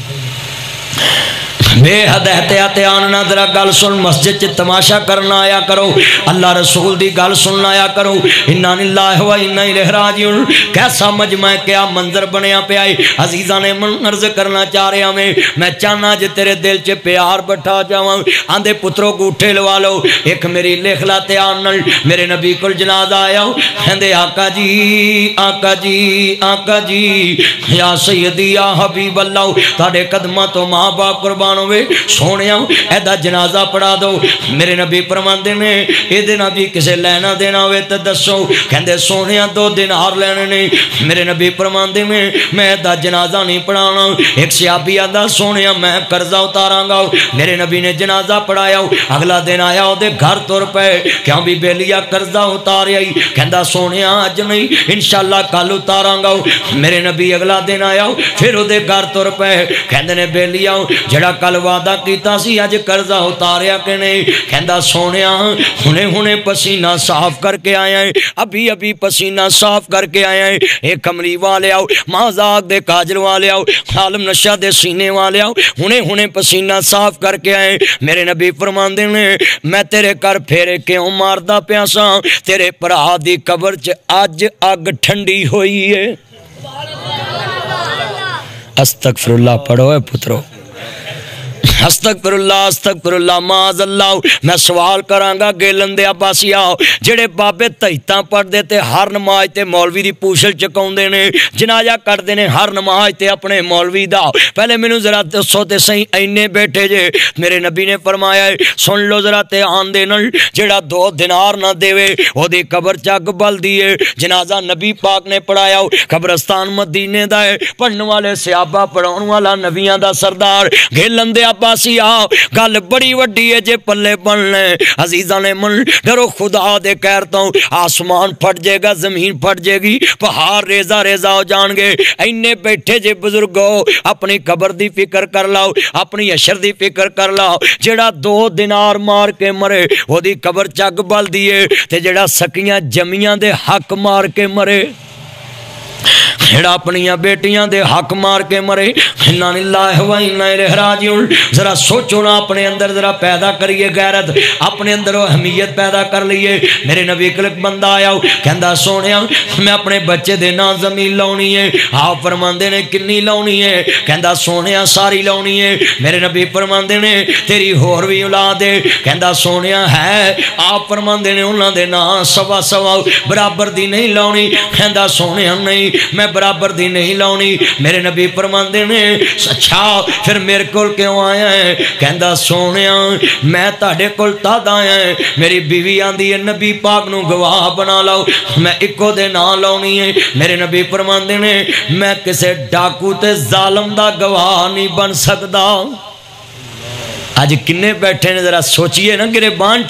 بے حد احتیاط آننا ذرا گل سن مسجد چ تماشا کرنا آیا کرو اللہ رسول دی گل سننا آیا کرو انا للہ و انا الیہ راجعون کیسا مجمع کیا منظر بنیا پیا عزیزاں نے من عرض کرنا چاہ رہا میں چاہنا جے تیرے دل چ پیار بٹھا جاواں آندے پترو گوٹھے لوا لو ایک میری لکھلا تے آنل میرے نبی کول جنازہ آیا کہندے آقا جی آقا جی آقا جی یا سیدی یا حبیب اللہ تہاڈے قدماں تو ماں باپ قربان ہوئے سونیا ایدہ جنازہ پڑھا دو میرے نبی فرماندے نے اے دن ابھی کسے لینا دینا ہوئے تے دسو کہندے سونیا 2 دینار لینے نے میرے نبی فرماندے میں ایدہ جنازہ نہیں پڑھانا ایک صحابی آدھا سونیا میں قرضہ اتاراں گا میرے نبی نے جنازہ پڑھایا اگلا دن آیا ہو دے گھر طور پہ کیوں بھی بیلیا قرضہ اتاریا کہندہ سونیا آج نہیں انشاءاللہ کل اتاراں گا میرے نبی اگلا دن آیا پھر ہو دے گھر طور پہ کہندے نے بیلیا جڑا کل وعدہ کیتا سی اج قرضہ اتاریا کہ نہیں؟ کہندا سونیا ہنے ہنے پسینہ صاف کر کے آیا ہے، ابھی ابھی پسینہ صاف کر کے آیا ہے۔ ایک کمری والے آؤ، مازاق دے کاجل والے آؤ، عالم نشہ دے سینے والے آؤ، ہنے ہنے پسینہ صاف کر کے آئے۔ میرے نبی فرماندے نے میں تیرے کر پھیرے کیوں ماردا پیا ساں؟ تیرے بھرا دی قبر چ اج اگ ٹھنڈی ہوئی ہے۔ استغفر اللہ پڑھو اے پترو، استغفر اللہ معاذ اللہ۔ میں سوال کرانگا گیلن دے عباسی آؤ جڑے بابے تہیتاں پڑھ دیتے ہر نماز تے مولوی دی پوچھل چکاؤں دینے، جنازہ کر دینے ہر نماز تے اپنے مولوی دا۔ پہلے میں نے ذرا سوتے سہی اینے بیٹھے جے، میرے نبی نے فرمایا ہے سن لو ذرا تے آن دینل جڑا 2 دینار نہ دیوے وہ دی قبر چاک بل دیئے۔ جنازہ نبی پاک نے پڑھایا، قبرستان مدینے دا ہے، پڑھن والے صحابہ پڑھون والا نبیاں دا سردار۔ گیلن دے عباسی آؤ گل بڑی وڈی ہے جے پلے بن لیں عزیزاں نے من ڈرو خدا دے کہتا ہوں، آسمان پھٹ جائے گا، زمین پھٹ جائے گی، پہاڑ ریزہ ریزہ ہو جان گے۔ اینے بیٹھے جے بزرگو اپنی قبر دی فکر کر لاؤ، اپنی حشر دی فکر کر لاؤ۔ جڑا 2 دینار مار کے مرے وہ دی قبر چگ بل دیئے، تے جڑا سکیاں جمیاں دے حق مار کے مرے، جڑا اپنیاں بیٹیاں دے حق مار کے مرے، انا للہ و انا الیہ راجعون۔ ذرا سوچو نا اپنے اندر ذرا پیدا کریے غیرت، اپنے اندر وہ اہمیت پیدا کر لیے۔ میرے نبی کلک بندہ آیا کہندا سونیا میں اپنے بچے دے نا زمین لاؤنی ہے۔ آپ فرماندے نے کنی لاؤنی ہے؟ کہندا سونیا ساری لاؤنی ہے۔ میرے نبی فرماندے نے تیری ہور بھی اولاد ہے؟ کہندا سونیا ہے۔ آپ فرماندے نے انہاں دے نا سوا سوا برابر دی نہیں لاؤنی؟ کہندا سونیا نہیں میں برابر دی نہیں لاؤنی۔ میرے نبی فرماندے نے اچھا پھر میرے کول کیوں آیا ہے؟ کہندا سونیا میں تاڑے کول تاد آیا ہے، میری بیوی آندی ہے نبی پاک نو گواہ بنا لاؤ، میں اکو دے نا لاؤنی ہے۔ میرے نبی فرماندے نے میں کسے ڈاکو تے ظالم دا گواہ نہیں بن سکدا۔ آج کنے بیٹھے نے ذرا سوچئے نا گرے بانچ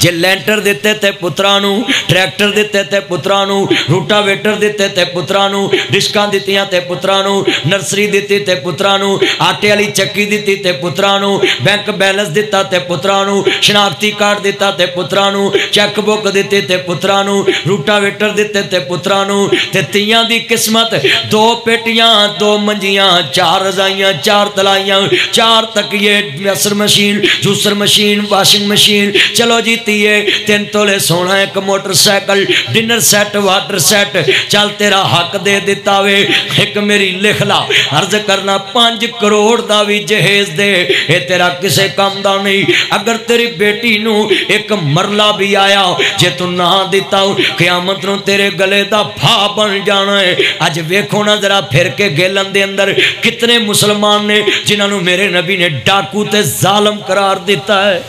جے لینٹر دیتے تے پترانو، ٹریکٹر دیتے تے پترانو، روٹا ویٹر دیتے تے پترانو، ڈسکان دیتیاں تے پترانو، نرسری دیتی تے پترانو، آٹے علی چکی دیتی تے پترانو، بینک بیلنس دیتا تے پترانو، شناختی کارڈ دیتا تے پترانو، چیک بک دیتے تے پترانو، روٹا ویٹر دیتے تے پترانو، تے تیاں دی قسمت 2 پیٹیاں 2 منجیاں 4 رضائیاں 4 تلائیاں 4 تکیے، نصر machine, juicer machine, washing machine, چلو جیتی ہے 3 تولے سونا، 1 motorcycle, dinner set, water set, چل تیرا حق دے دیتا وے، ایک میری لکھلا عرض کرنا 5 کروڑ دا بھی جہیز دے، اے تیرا کسے کام دا نہیں۔ اگر تیری بیٹی نو ایک مرلہ بھی آیا جے تو نہ دیتا ہوں قیامت نو تیرے گلے دا بھا بن جانا ہے۔ آج ویکھو نا ذرا پھر کے گیلن دے اندر کتنے مسلمان نے جنہاں نو میرے نبی نے ڈاکو تے ظالم قرار دیتا ہے۔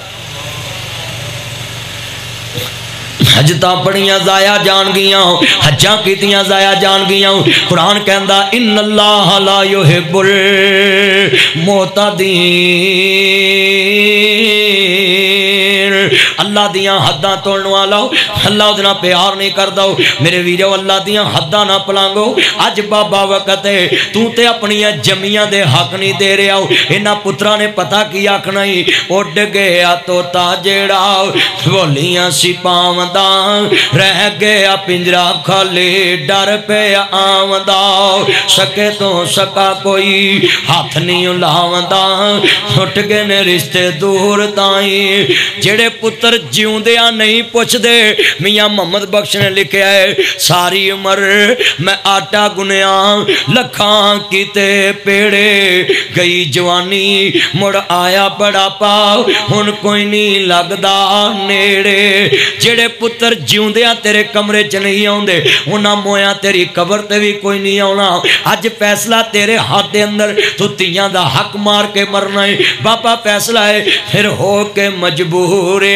حجتاں پڑھیاں ضائع جان گیاں، حجاں کیتیاں ضائع جان گیاں۔ قرآن کہندا ان اللہ لا یحب المعتدین، اللہ دیاں حداں توڑن والا اللہ ادنا پیار نہیں کردا۔ میرے ویرو اللہ دیاں حداں نہ پلانگو۔ اج بابا وقت ہے تو تے اپنی جمیاں دے حق نہیں دے رہا۔ انہاں پتراں نے پتہ کی آکھنا ہی اڈ گیا توتا جیڑا بولیاں سی پاوندا، رہ گیا پنجرا خالی ڈر پیا آوندا، سکے تو سکا کوئی ہاتھ نہیں لاوندا، اٹھ گئے نے رشتے دور تائیں۔ جڑے پتر جیوندیاں نہیں پوچھ دے، میاں محمد بخش نے لکھیا ہے ساری عمر میں آٹا گنیاں لکھاں کیتے پیڑے، گئی جوانی مڑ آیا بڑا پاؤ ہن کوئی نہیں لگدا نیڑے۔ جڑے پتر جیوندیاں تیرے کمرے چ نہیں آوندے، انہاں مویاں تیری قبر تے بھی کوئی نہیں آونا۔ اج فیصلہ تیرے ہاتھ دے اندر، تو تیاں دا حق مار کے مرنا ہے۔ بابا فیصلہ ہے پھر ہو کے مجبور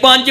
5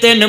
3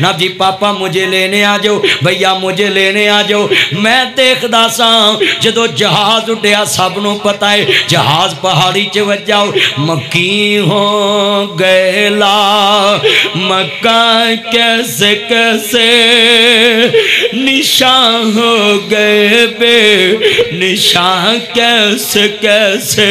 نا جی پاپا مجھے لینے آ جاؤ بھیا مجھے لینے آ جاؤ میں دیکھدا سا جدو جہاز اٹھیا سب نو پتا ہے جہاز پہاڑی چ وجا مکی ہو گئے لا مکہ کیسے کیسے نشان ہو گئے بے نشان کیسے کیسے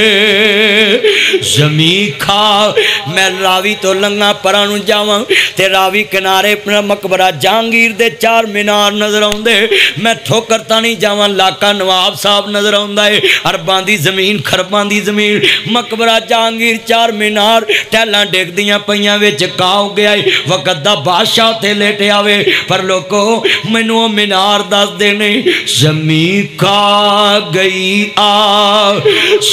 زمین کھا میں راوی تو لنگا پرانو جاواں تے راوی کنارے مقبرہ جہانگیر دے 4 مینار نظر آندے میں ٹھوکرتا نہیں جاواں لاکا نواب صاحب نظر آندا ہے ارباں دی زمین خرباں دی زمین مقبرہ جہانگیر 4 مینار ٹیلاں ڈگ دیاں پیاں وچ کاؤ گیا ہے وقت دا بادشاہ تے لیٹے آوے پر لوگو مینوں مینار دس دینے زمین کھا گئی آ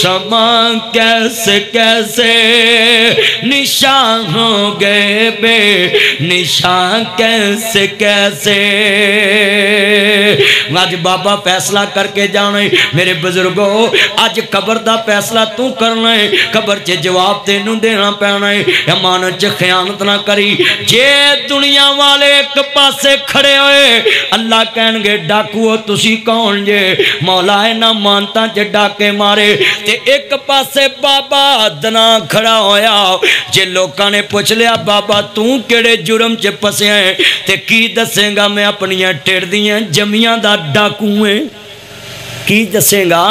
سما کیسے کیسے نشان ہو گئے بے نشان کیسے کیسے آج بابا فیصلہ کر کے جانے میرے بزرگوں آج قبر دا فیصلہ تو کرنا ہے قبر چے جواب تینوں دینا پینا ہے امانت چے خیانت نہ کری جے دنیا والے ایک پاسے کھڑے ہوئے اللہ کہن گے ڈاکو تسی کون جے مولا ہے نہ مانتا چے ڈاکے مارے تے ایک پاسے بابا دنا کھڑا ہویا جے لوکاں نے پوچھ لیا بابا تو کیڑے جرم چے پسے ہیں تے کی دسیں گا میں اپنیاں ٹیڑ دیاں جمیاں دا ڈاکویں کی دسیں گا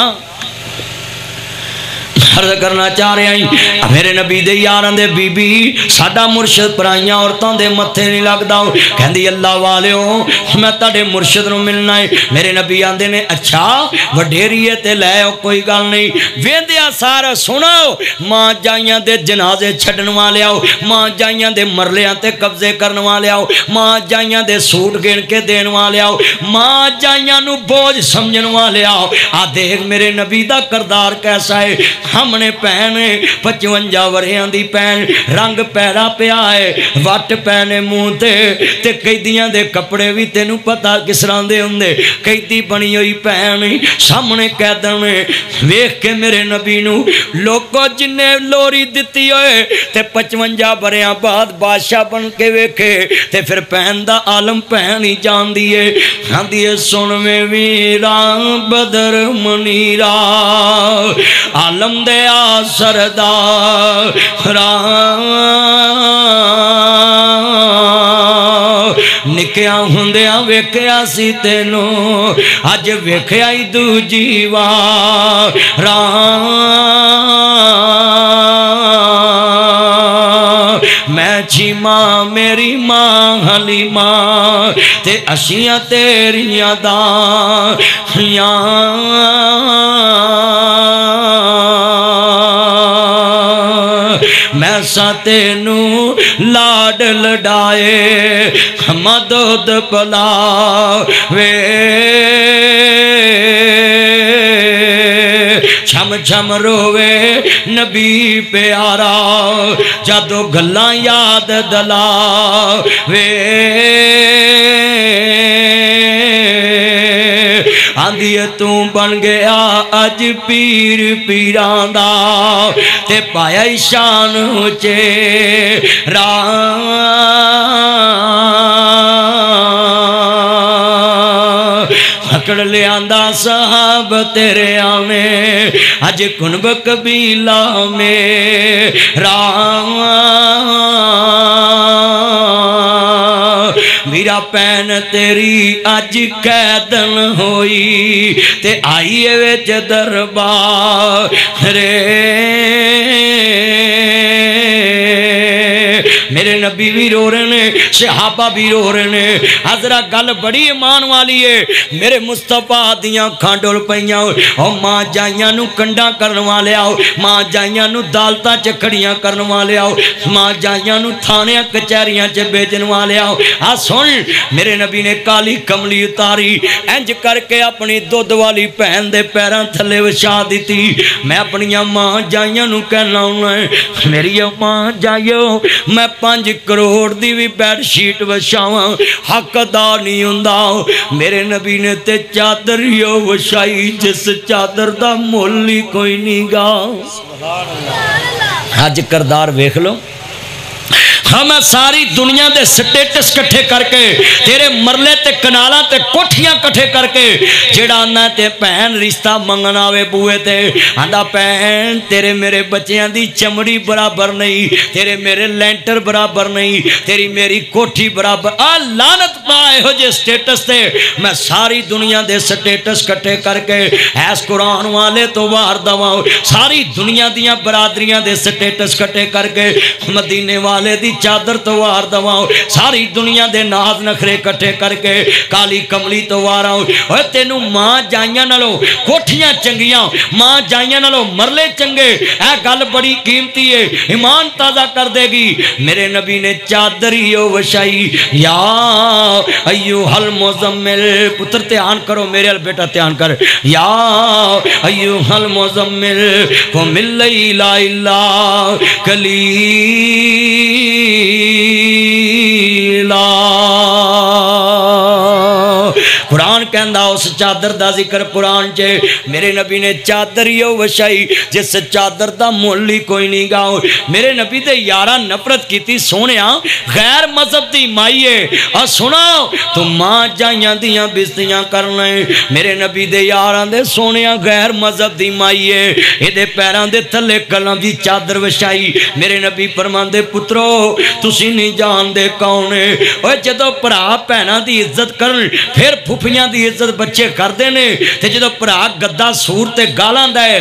عرض کرنا چاہ رہے ہیں میرے نبی دے یاران دے بی بی ساڈا مرشد پرائیاں عورتوں دے متھے نہیں لگدا کہندی اللہ والیو میں تاڈے مرشد نو ملنا ہے میرے نبی آندے نے اچھا وڈیریے تے لے او کوئی گل نہیں ویندیا سارا سنو ماں جائیاں دے جنازے چھڈن والے آؤ ماں جائیاں دے مرلیاں تے قبضے کرن والے آؤ ماں جائیاں دے سوٹ گن کے دین والے آؤ ماں جائیاں نو بوجھ سمجھن والے آؤ آ دیکھ میرے نبی دا کردار کیسا ہے ہم نے پہنے 55 وریاں دی پہن رنگ پیرا پیا ہے وٹ پہنے منہ تے قیدیاں دے کپڑے بھی تینوں پتا کس طرح دے ہوندے قیدی بنی ہوئی پہن سامنے قیداں نے ویکھ کے میرے نبی نو لوگو جنے لوری دتی ہوئے تے 55 وریاں بعد بادشاہ بن کے ویکھے تے پھر پہن دا عالم پہن ہی جان دیے آندیے سن میں ویراں بدر منیرا عالم دے سردار نکیا ہوندیاں ویکھیا سی تینوں اج ویکھیا ہی دوجی وار میں جی ماں میری ماں حلیمہ تے اشیاں تیریاں داں میں ساتینو لاڈ لڈائے مدد پلا وے چھم چھم روے نبی پیارا جادو گلاں یاد دلا وے آندھیے تو بن گیا اج پیر پیران دا تے پایا شان اچے پکڑ لیاندہ صاحب تیرے آنے اج کنب قبیلہ میں میرا پین تیری اج قیدن ہوئی تے آئیے وچ دربار میرے نبی بھی رو رہے ہیں صحابہ بھی رو رہے ہیں حضرت گل بڑی ایمان والی ہے میرے مصطفیٰ دیاں کھانڈول پہیاں او ماں جائیاں نو کنڈا کرن والے آؤ ماں جائیاں نو دالتا چکڑیاں کرن والے آؤ ماں جائیاں نو تھانیاں کچہریاں چے بیچن والے آؤ سن میرے نبی نے کالی کملی اتاری انج کر کے اپنی دودھ والی پہن دے پیران تھلے وچھا دیتی میں اپنی ماں جائیاں نو کہنا ہوں میری ماں جائیو میں 5 کروڑ دی بھی بیڈ شیٹ وچھاواں حق دا نہیں ہوندا میرے نبی نے تے چادر یو وچھائی جس چادر دا مول ہی کوئی نہیں گا اج کردار ویکھ لو ہاں میں ساری دنیا دے سٹیٹس کٹھے کر کے تیرے مرلے تے کنالاں تے کوٹھیاں کٹھے کر کے جیڑا آنا تے پہن رشتہ منگنا وے بوئے تے آندا پہن تیرے میرے بچیاں دی چمڑی برابر نہیں، تیرے میرے لینٹر برابر نہیں، تیری میری کوٹھی برابر لعنت پائے ہو جے سٹیٹس تے میں ساری دنیا دے سٹیٹس کٹھے کر کے ایس قرآن والے تو وار دواؤ، ساری دنیا دیاں برادریاں دے سٹیٹس کٹھے کر کے مدینے والے دی چادر تو وار دواؤ، ساری دنیا دے ناز نخرے کٹھے کر کے کالی کملی تو وار آؤ۔ اور تینوں ماں جائیاں نلو کوٹھیاں چنگیاں، ماں جائیاں نلو مرلے چنگے، اے گل بڑی قیمتی ہے، ایمان تازہ کر دے گی۔ میرے نبی نے چادری وشائی یا ایوہ المزمل، پتر تیان کرو میرے بیٹا تیان کر، یا ایوہ المزمل قم اللیل الا قلیلا۔ قرآن کہندا اس چادر دا ذکر قرآن چے میرے نبی نے چادر یو وشائی جس چادر دا مولی کوئی نہیں گاؤ۔ میرے نبی دے یارہ نفرت کی تھی سونیا غیر مذہب دی مائیے اور سناؤ تو ماں جائیاں دیاں بستیاں کرنے، میرے نبی دے یارہ دے سونیا غیر مذہب دی مائیے اے دے پیران دے تھلے کلام دی چادر وشائی۔ میرے نبی فرمان دے پترو تسی نہیں جان دے کونے، اوہ جدو پرا پہنا دی عزت کرن پھر پھوپیاں دی عزت بچے کر دینے تے جدو پرا گدہ سور تے گالاں دے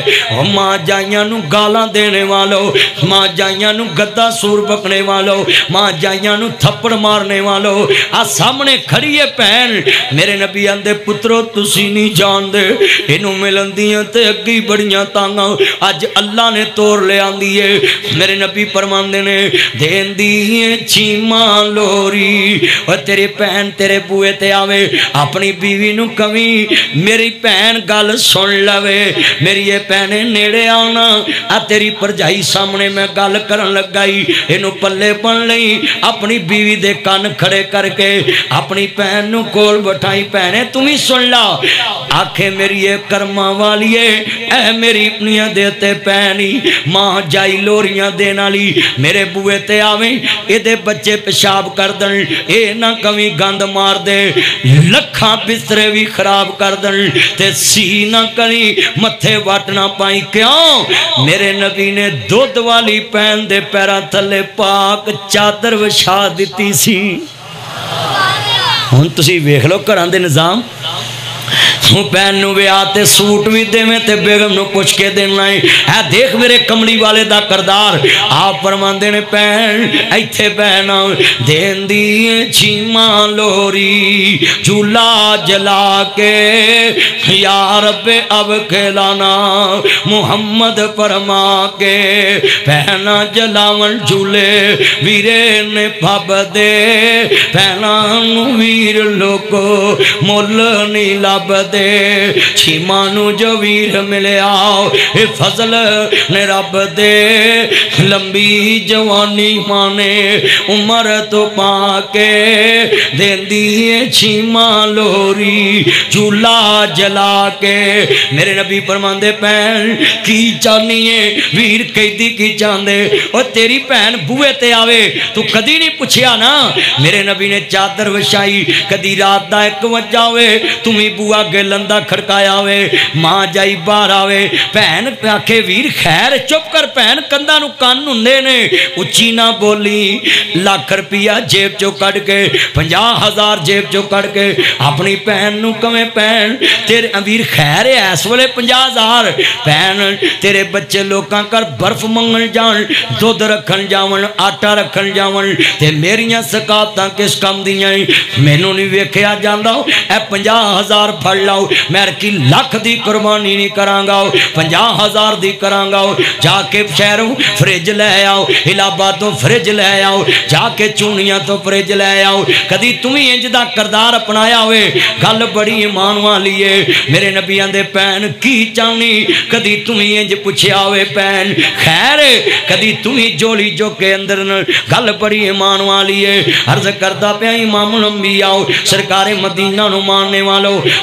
ماں جائیاں نو گالاں دینے والو، ماں جائیاں نو گدہ سور بکنے والو، ماں جائیاں نو تھپڑ مارنے والو آ سامنے کھڑی ہے پہن۔ میرے نبی آندے پترو تسی نہیں جان دے انو ملندیاں تے اگی بڑیاں تانگاں آج اللہ نے توڑ لے آندیے۔ میرے نبی فرماندے نے دین دیئے چیماں لوری اور تیرے پہن تیرے بوئے تے آوے اپنی بیوی نو کمی میری پہن گل سن لوے، میری یہ پہنے نیڑے آنا آ تیری پرجائی سامنے میں گل کرن لگائی انو پلے پن لئی اپنی بیوی دے کان کھڑے کر کے اپنی پہن نو کول بٹھائی پہنے تمہیں سن لا آنکھیں میری یہ کرما والیے اے میری اپنیاں دیتے پہنی ماں جائی لوریاں دینا لی میرے بوئے تے آویں اے دے بچے پیشاب کر دن اے نہ کمی گند مار دے لکھاں بسترے بھی خراب کر دن تے سی نہ کری متھے واٹنا پائیں کیوں؟ میرے نبی نے دودھ والی پہن دے پیرا تھلے پاک چادر وشا دیتی سی۔ ہن تسی ویکھ لو گھراں دے نظام پہن نو بھی آتے سوٹ بھی دے میں تے بیگم نو پوچھ کے دینا ہے اے دیکھ میرے کملی والے دا کردار آپ فرماندے نے پہن ایتھے پہنا دین دیئے چیماں لوری جھولا جلا کے یا رب اب کھلانا محمد فرما کے پہنا جلاون جھولے ویرے نے پھب دے پہنا ویر لوگو مول نہیں لب دے چھیمانو جو ویر ملے آؤ فضل نے رب دے لمبی جوانی مانے عمر تو پاکے دین دیئے چھیمان لوری جھولا جلا کے میرے نبی فرمان دے پہن کی چانیے ویر قیدی کی چاندے اور تیری پہن بوئے تے آوے تو کدی نہیں پوچھیا نا میرے نبی نے چادر وشائی کدی رات دا ایک وجاوے تمہیں بوا گلندہ کھڑکایا وے ماں جائی بار آوے پہن آکھے ویر خیر چپ کر پہن کندہ نو کان نو نے اچھی نہ بولی لاکھ روپیہ جیب چو کڑ کے 50,000 جیب چو کڑ کے اپنی پہن نو کمیں پہن تیرے ویر خیر ہے ایس والے 50,000 پہن تیرے بچے لوکاں کر برف منگن جان دودھ رکھن جاون آٹا رکھن جاون تے میریاں سکاوتاں کس کام دیاں میں نو نہیں ویکھیا جاندہ اے 50,000 پھڑ لاؤ میں کی لاکھ دی قربانی نہیں کرانگا 50,000 دی کرانگا جا کے شہروں فریج لے آؤ الہابادوں فریج لے آؤ جا کے چونیاں تو فریج لے آؤ کدی تمہیں انجدہ کردار اپنایا ہوئے گل بڑی ایمان والی ہے میرے نبیان دے پین کی چانی کدی تمہیں انج پوچھیا ہوئے پین خیر کدی تمہیں جولی جو کے اندر گل بڑی ایمان والی ہے عرض کردہ پہ امام الانبیاء سرکار مدینہ نو ماننے والو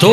2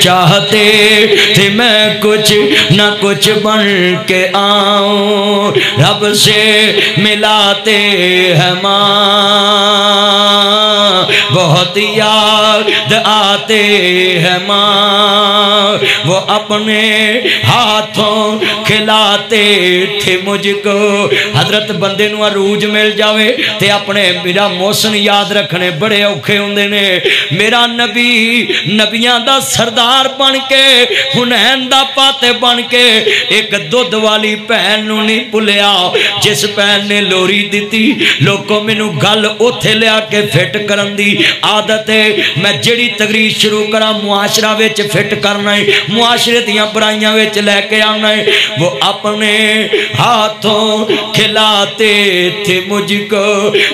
چاہتے تھے میں کچھ نہ کچھ بن کے آؤں، رب سے ملاتے ہیں ماں، بہت یاد آتے ہیں ماں، وہ اپنے ہاتھوں کھلاتے تھے مجھ کو۔ حضرت بندے نو عروج مل جاوے تے اپنے میرا موسن یاد رکھنے بڑے اوکھے ہوندے نے۔ میرا نبی نبیاں دا سردار بن کے، حنین دا پاتے بن کے، ایک دودھ والی پہن نو نہیں بھولیا جس پہن نے لوری دیتی۔ لوگوں مینوں گل اوتھے لیا کے فٹ کرن دی عادت ہے، میں جڑی تقریر شروع کرا معاشرہ وچ فٹ کرنا ہے، معاشرے دیاں برائیاں وچ لے کے آنا ہے۔ وہ اپنے ہاتھوں کھلاتے تھے مجھ کو،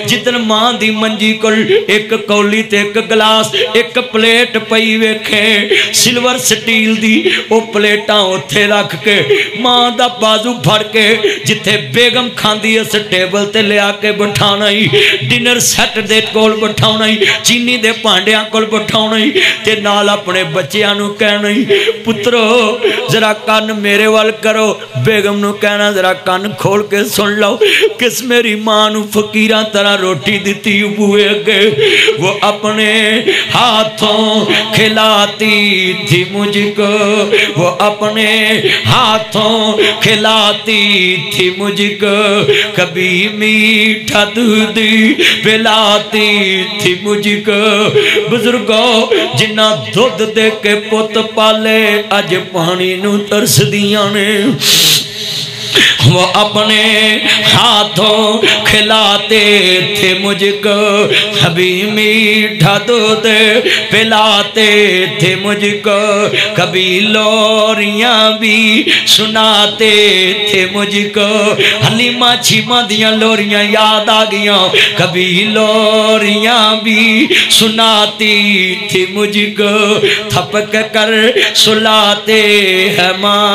جتن ماں دی منجی کل ایک کولی تے ایک گلاس ایک پلیٹ پئی ویکھیں سلور سٹیل دی، او پلیٹاں اوتھے رکھ کے ماں دا بازو پھڑ کے جتھے بیگم کھاندی اس ٹیبل تے لیا کے بٹھانا ہی، ڈنر سیٹ دے کول بٹھانا ہی، چینی دے پانڈیاں کول بٹھانا ہی، تے نال اپنے بچیاں نو کہنا ہی پترو ذرا کان میرے وال کرو، بیگم نو کہنا ذرا کان کھول کے سن لو کس میری ماں نو فقیراں طرح روٹی دیتی بوئے گے۔ وہ اپنے ہاتھوں کھلاتی تھی مجھ کو، وہ اپنے ہاتھوں کھلاتی تھی مجھ کو، کبھی میٹھا دودھ پلاتی تھی مجھ کو۔ بزرگوں جنہ دودھ دے کے پت پالے اج پانی نو ترس دیاں نے، وہ اپنے ہاتھوں کھلاتے تھے مجھ کو، کبھی میٹھا دودھ پلاتے تھے مجھ کو، کبھی لوریاں بھی سناتے تھے مجھ کو۔ حلیمہ چھیمہ دیاں لوریاں یاد آ گیاں، کبھی لوریاں بھی سناتی تھی مجھ کو، تھپک کر سلاتے ہیں ماں،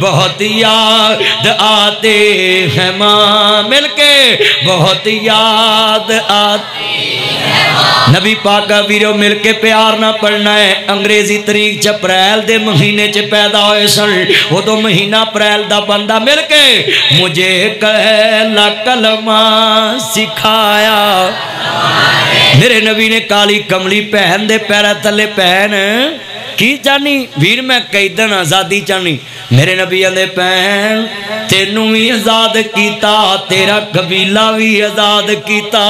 بہت یاد آتے ہیں ماں، مل کے بہت یاد آتے ہیں ماں۔ نبی پاکا ویرو مل کے پیار نہ پڑھنا ہے۔ انگریزی تاریخ اپریل دے مہینے چ پیدا ہوئے سن، وہ دو مہینہ اپریل دا بندہ مل کے مجھے کہلا کلمہ سکھایا۔ میرے نبی نے کالی کملی پہن دے پیرا تلے پہن کی چاہنی ویر میں کئی دن آزادی چاہنی، میرے نبی علیہ پہن تینوں بھی آزاد کیتا، تیرا قبیلہ بھی آزاد کیتا۔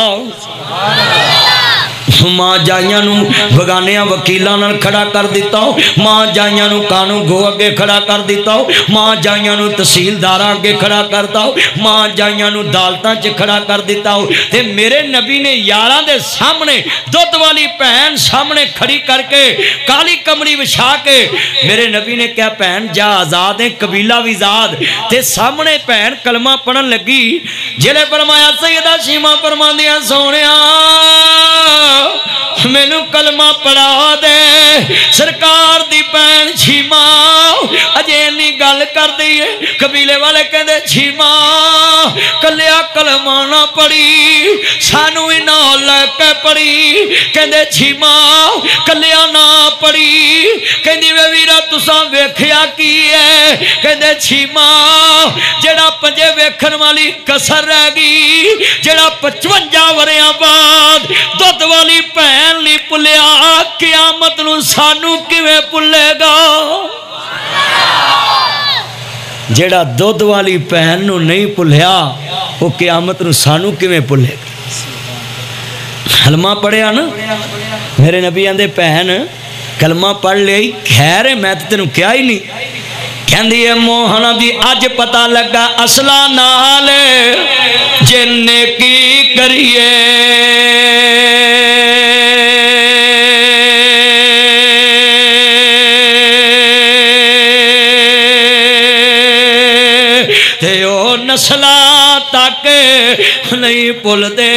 ماں جائیاں نو بگانیاں وکیلاں نال کھڑا کر دیتا ہو، ماں جائیاں نو قانون گو اگے کھڑا کر دیتا ہو، ماں جائیاں نو تحصیلداراں اگے کھڑا کرتا ہو، ماں جائیاں نو عدالتاں چ کھڑا کر دیتا ہو۔ تے میرے نبی نے یاراں دے سامنے دودھ والی بہن سامنے کھڑی کر کے کالی کمری بچھا کے میرے نبی نے کہا بہن جا آزاد ہے، قبیلہ بھی آزاد۔ تے سامنے بہن کلمہ پڑھن لگی، جلے فرمایا سیدہ شیمہ فرماندیاں سونیا مینو کلمہ پڑھا دے، سرکار دی بہن چھیما اجے نہیں گل کر دی ہے۔ قبیلے والے کہندے چھیما کلیا کلمہ نہ پڑھی، سانو ہی نہ لے کے پڑھی۔ کہندے چھیما کلیا نہ پڑھی، کہندی وے ویرا تساں ویکھیا کی ہے؟ کہندے چھیما جڑا پنجے ویکھن والی کسر رہ گئی، جڑا 55 وریاں بعد دودھ والی بہن نہیں پلیا، قیامت نو سانو کیویں پلے گا؟ جیڑا دودھ والی بہن نو نہیں پلیا وہ قیامت نو سانو کیویں پلے گا؟ کلمہ پڑھیا نا میرے نبی آندے بہن کلمہ پڑھ لئی، خیر ہے میں تینوں کیا ہی نہیں کہندی ہے موہنا بھی اج پتہ لگا اصلہ نال جن کی کریے تے او نسلہ تک نہیں پل دے،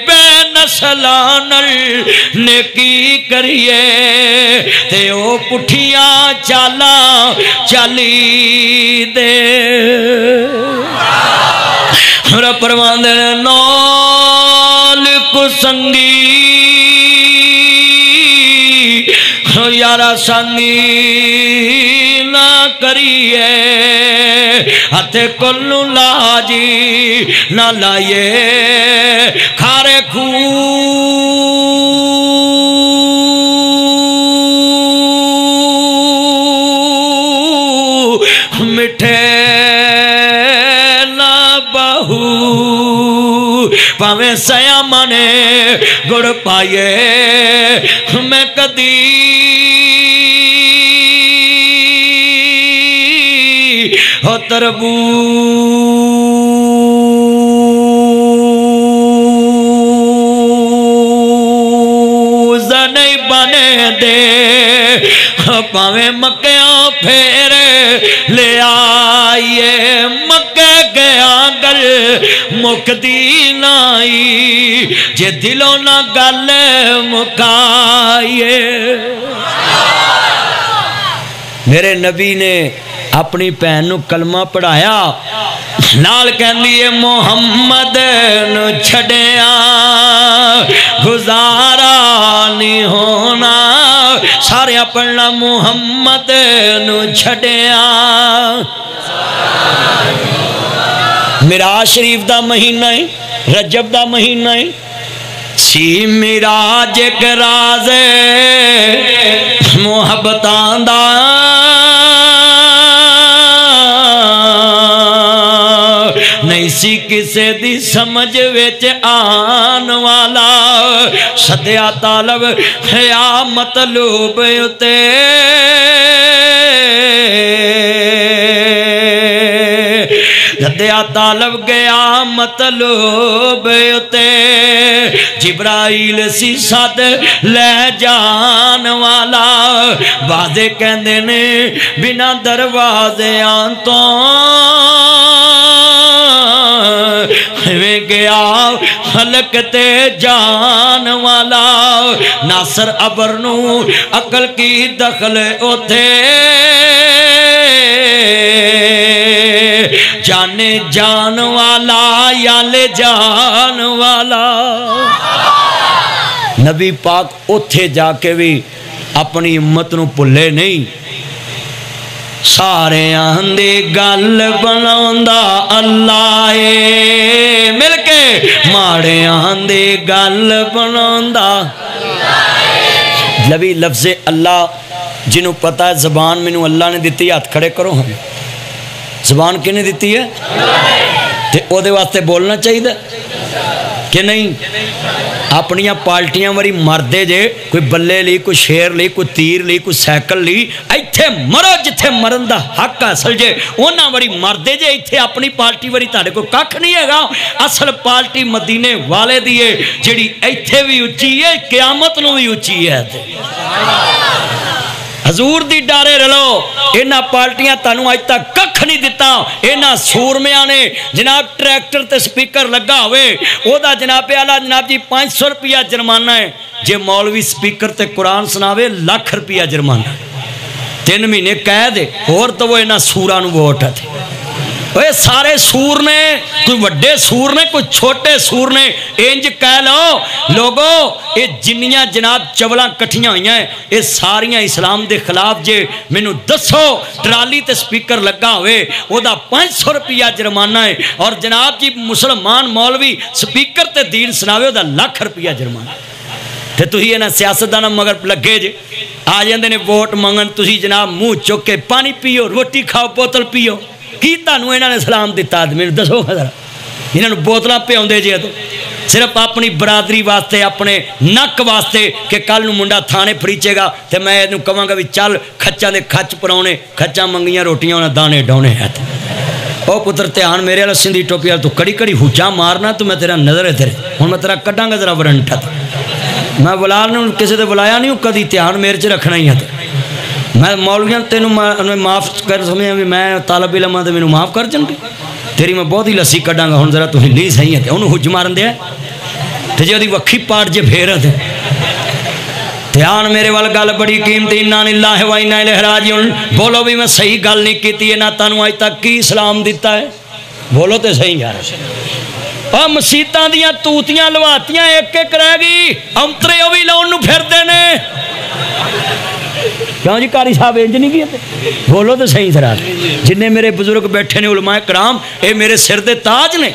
بے نسلانل نیکی کریے تے او پٹھیاں چالا چلی دے۔ رب پروان دے نال کو سنگی یارا سنگی نہ کریے ہتھے کلو لاجی نہ لائیے کھارے خو مٹھے نہ بہو پاویں سیا مانے گڑ پائیے میں کدی ہو تربوز نہیں بنے دے پاویں مکیاں پھیر لے آئیے مکہ گیا گر مکدی نائی جے دلوں نہ گل مکائیے میرے نبی نے اپنی بہن نو کلمہ پڑھایا نال کہندی محمد نو چھڑیا گزارا نہیں ہونا سارے پڑھنا محمد نو چھڑیا معراج شریف دا مہینہ ہے رجب دا مہینہ ہے سی معراج ایک راز محبتاں دا نہیں سی کسے دی سمجھ ویچ آن والا صدیہ طالب خیا مطلوب اتے صدیہ طالب گیا مطلوب اتے جبرائیل سی صد لے جان والا بازے کہندے نے بنا دروازے آنتوں میں گیا خلق تے جان والا ناصر ابرنو عقل کی دخل اوتھے جانے جان والا یا لے جان والا نبی پاک اوتھے جا کے بھی اپنی امت نو پلے نہیں سارے آندے گل بناوندا اللہ مل کے ماڑے آندے گل بناوندا لبی لفظ اللہ جنہوں پتہ ہے زبان میں اللہ نے دیتی ہے ہاتھ کھڑے کرو ہم زبان کنے دیتی ہے تے او دے واسطے بولنا چاہیے کہ نہیں اپنیاں پالٹیاں واری مردے جے کوئی بلے لی کوئی شیر لی کوئی تیر لی کوئی سیکل لی ایتھے مرو جتھے مرن دا حق اصل جے اونا واری مردے جے ایتھے اپنی پالٹی واری تاڑے کو ککھ نہیں ہے گا اصل پالٹی مدینے والے دیئے جڑی ایتھے بھی اچھی ہے قیامت نو بھی اچھی ہے حضور دی ڈارے رلو اینا پارٹیاں تانوں آج تک ککھ نہیں دیتا اینا سورمیاں نے جناب ٹریکٹر تے سپیکر لگا ہوئے او دا جناب اعلیٰ جناب جی 500 روپیہ جرمانہ ہے جے مولوی سپیکر تے قرآن سناوے 1,00,000 روپیہ جرمانہ 3 مہینے کہہ دے اور تو وہ اینا سورہ نو ووٹا تھے وہ سارے سور نے کوئی وڈے سور نے کوئی چھوٹے سور نے انج کہہ لو لوگو یہ جنیاں جناب چولاں کٹھیاں ہوئی ہیں یہ ساریاں اسلام دے خلاف جے میں نو دسو ٹرالی تے سپیکر لگا ہوئے وہ دا 500 روپیہ جرمانہ ہے اور جناب جی مسلمان مولوی سپیکر تے دین سناوے وہ دا 1,00,000 روپیہ جرمانہ تے تو ہی ہے نا سیاستدانہ مگر لگے جے آ جاندے نے ووٹ منگن تو ہی جناب منہ چک کے پانی پیو روٹی کھاؤ بوتل پیو کی تانوں انہاں نے سلام دیتا آدمی دسو ذرا انہاں نوں بوتلاں پیاوندے جے تو صرف اپنی برادری واسطے اپنے نک واسطے کہ کل نوں منڈا تھانے پریچے گا تے میں اینوں کہاں گا بھی چل کھچاں دے کھچ پراونے کھچاں منگیاں روٹیاں انہاں دانے ڈونے ہے او پتر دھیان میرے والا سندھی ٹوپی وال تو کڑی کڑی ہوچا مارنا تو میں تیرا نظر ہے تیرے ہن میں تیرا کڈاں گا ذرا ورنٹا میں بلا نے کسی تے بلایا نہیں کدی دھیان میرے چ رکھنا ہی ہے میں مولویاں تینوں معاف کر سمجھا بھی میں طالب علم تے مینوں معاف کر جنگے تیری میں بہت ہی لسی کڈاں گا ہن ذرا تو ہلی صحیح ہے انہوں حج مارن دیا تے جے دی وکھی پاٹ جے پھیر تے دھیان میرے وال گل بڑی قیمتی انا للہ و انا الیہ راجعون بولو بھی میں صحیح گل نہیں کیتی ہے نہ تانوں اج تک کی اسلام دیتا ہے بولو تے صحیح یار اور مسیتاں دیاں توتیاں لواتیاں ایک ایک رہ گئی امترے او بھی لاؤن نو پھر دینے کیوں جی قاری صاحب انج نہیں کیتے؟ بولو تو صحیح طرح جن میرے بزرگ بیٹھے نے علماء کرام یہ میرے سر دے تاج نے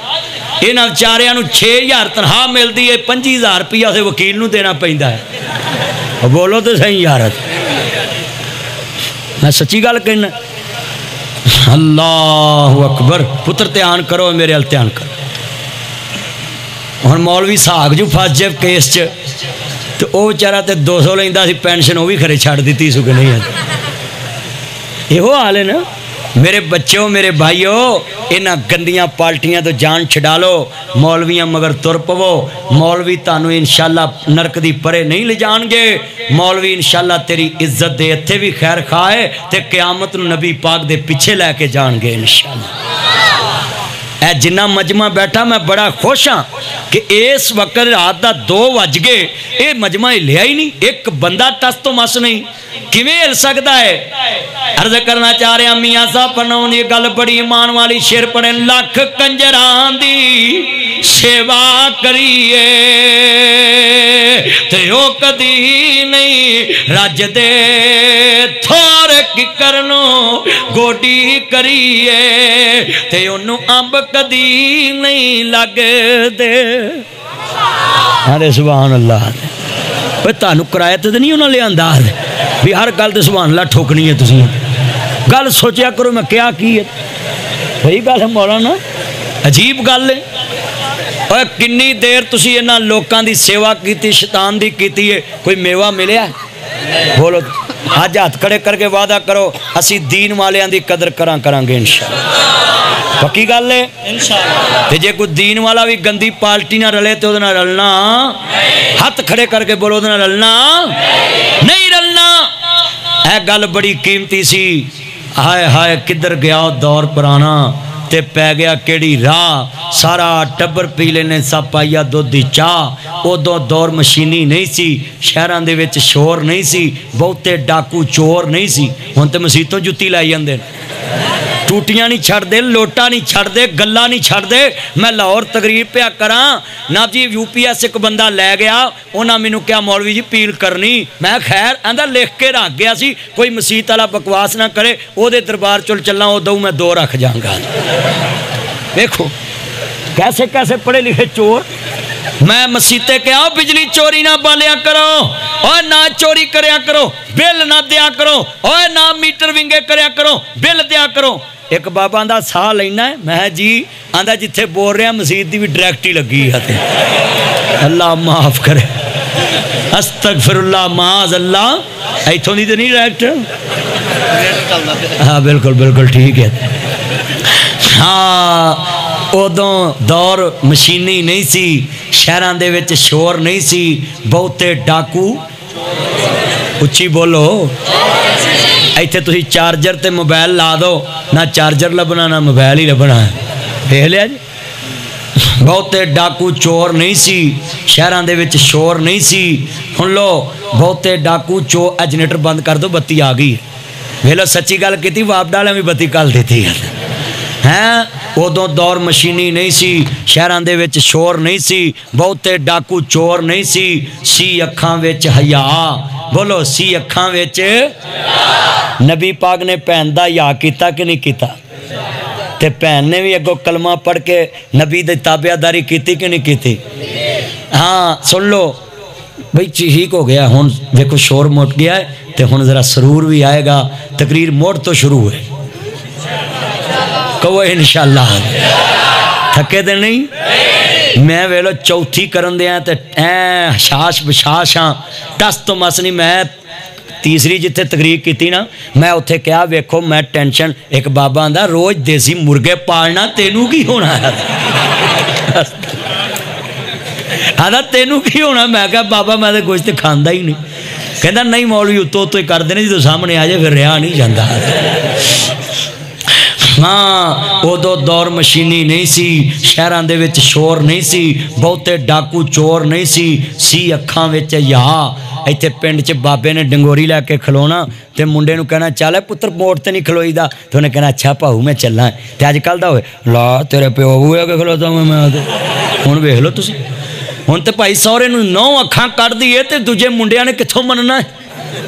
یہاں چاریا 6000 تنخواہ ملتی ہے 25,000 روپیہ اسے وکیل نو دینا پہنتا ہے بولو تو صحیح یار میں سچی گل کہنا اللہ اکبر پتر دھیان کرو میرے ال دھیان کرو ہوں مولوی ساگ جو فس جائے کیس تو وہ بچارا تو 200 لینا سی پینشن وہ بھی خرے چھڑ دیتی سو کہ نہیں یہ حال ہے نا میرے بچوں میرے بھائیو انہاں گندیاں پارٹیاں تو جان چھڈا لو مولویاں مگر تر پو مولوی تانو انشاءاللہ نرک دی پرے نہیں لے جان گے مولوی انشاءاللہ تیری عزت دے اتھے بھی خیر خواہ تے قیامت نو نبی پاک دے پیچھے لے کے جان گے انشاءاللہ اے جنہ مجمع بیٹھا میں بڑا خوش ہاں کہ اس وقت رات دا 2 بج گئے اے مجمع لیا ہی نہیں ایک بندہ ٹس تو مس نہیں کیویں ہل سکتا ہے عرض کرنا چاہ رہے ہیں میاں صاحب پڑھاؤں یہ گل بڑی ایمان والی شیر پڑھیں لکھ کنجران دی سیوا کریے تے او کدی نہیں رج دے تھوڑ کی کرنو گوڈی کریے تے انہوں امب کدی نہیں لگ دے ارے سبحان اللہ تانوں کرایہ تے نہیں انہوں لے انداز بھی ہر گل تے سبحان اللہ ٹھوکنی ہے تسی گل سوچیا کرو میں کیا کی ہے صحیح گل ہے مولانا عجیب گل ہے اور کنی دیر تسی انہاں لوکاں دی سیوا کیتی شیطان دی کیتی ہے کوئی میوہ ملیا ہے بولو آج ہاتھ کھڑے کر کے وعدہ کرو اسی دین والیاں دی قدر کران گے انشاءاللہ پکی گل ہے انشاءاللہ تے جے کوئی دین والا بھی گندی پارٹی نہ رلے تے اودے نال رلنا ہاتھ کھڑے کر کے بولو اودے نال رلنا نہیں رلنا اے گل بڑی قیمتی سی ہائے ہائے کدھر گیا دور پرانا تے پہ گیا کیڑی راہ سارا ٹبر پیلے نے سب پائیا دودھ دی چاہ او دور مشینی نہیں سی شہران دے وچ شور نہیں سی بہتے ڈاکو چور نہیں سی ہن تے مسیتوں جتی لائی جاندے ٹوٹیاں نہیں چھڑ دے لوٹا نہیں چھڑ دے گلا نہیں چھڑ دے میں لاہور تقریر پہ کران نا جی یو پی ایس ایک بندہ لے گیا انہاں مینوں کیا مولوی جی پیل کرنی میں خیر آندا لکھ کے رکھ گیا سی کوئی مسیت والا بکواس نہ کرے او دے دربار چلنا او دوں میں 2 رکھ جاؤں گا دیکھو کیسے کیسے پڑھے لکھے چور میں مسیتے کے آؤ بجلی چوری نہ بالیا کرو اور نہ چوری کریا کرو بل نہ دیا کرو اور نہ میٹر ونگے کریا کرو بل دیا کرو ایک بابا آندہ ساہ لینا ہے میں جی آندہ جتھے بول رہے ہیں مسجد دی بھی ڈائریکٹی لگی ہے اللہ معاف کرے استغفر اللہ معاذ اللہ ایتھوں دی تو نہیں ڈائریکٹر ہاں بالکل بالکل ٹھیک ہے ہاں ادوں دور مشینی نہیں سی شہران دے وچ شور نہیں سی بہتے ڈاکو اچھی بولو ایتھے تسی چارجر تے موبائل لا دو نہ چارجر لبنا نہ موبائل ہی لبنا ہے دیکھ لیا جی بہتے ڈاکو چور نہیں سی شہران دے وچ شور نہیں سی ہن لو بہتے ڈاکو چور جنریٹر بند کر دو بتی آ گئی ویلو سچی گل کیتی واپ ڈالیں بھی بتی کل دیتی ہے ہیں ادوں دور مشینی نہیں سی شہران دے وچ شور نہیں سی بہتے ڈاکو چور نہیں سی اکھاں وچ حیا بولو سی اکھاں وچ نبی پاک نے بہن دا یا کیتا کہ نہیں کیتا تے بہن نے بھی اگوں کلمہ پڑھ کے نبی دی تابعداری کیتی کہ نہیں کیتی ہاں سن لو بھئی ٹھیک ہو گیا ہن دیکھو شور موٹ گیا ہے تے ہن ذرا سرور بھی آئے گا تقریر موڑ تو شروع ہے کہو انشاءاللہ تھکے دے نہیں میں ویلو چوتھی کرن دیا تے شاش بشاش ہاں ٹس تو مس نہیں میں تیسری جتھے تقریر کیتی نا میں اتھے کیا ویکھو میں ٹینشن ایک بابا آندا روز دیسی مرغے پالنا تینوں کی ہونا ہے آندا تینوں کی ہونا میں کہا بابا میں تے گوشت کھاندا ہی نہیں کہندا نہیں مولوی اتو اتو ہی کر دینے جدوں سامنے آ جائے پھر رہا نہیں جاندا ہاں ادو دور مشینی نہیں سی شہران دے وچ شور نہیں سی بہتے ڈاکو چور نہیں سی اکھاں وچ یا ایتھے پنڈ چ بابے نے ڈنگوری لے کے کھلونا تے منڈے نو کہنا چل پتر موڑ تے نہیں کھلوئی دا تے انہیں کہنا اچھا پاؤ میں چلنا ہے تے اج کل دا ہوئے لا تیرے پیو ہوئے کہ کھلوتا ہوں میں ہن ویکھ لو تسی ہن تے بھائی سورے نو 9 اکھاں کٹ دیے تے دوجے منڈیاں نے کتھوں مننا ہے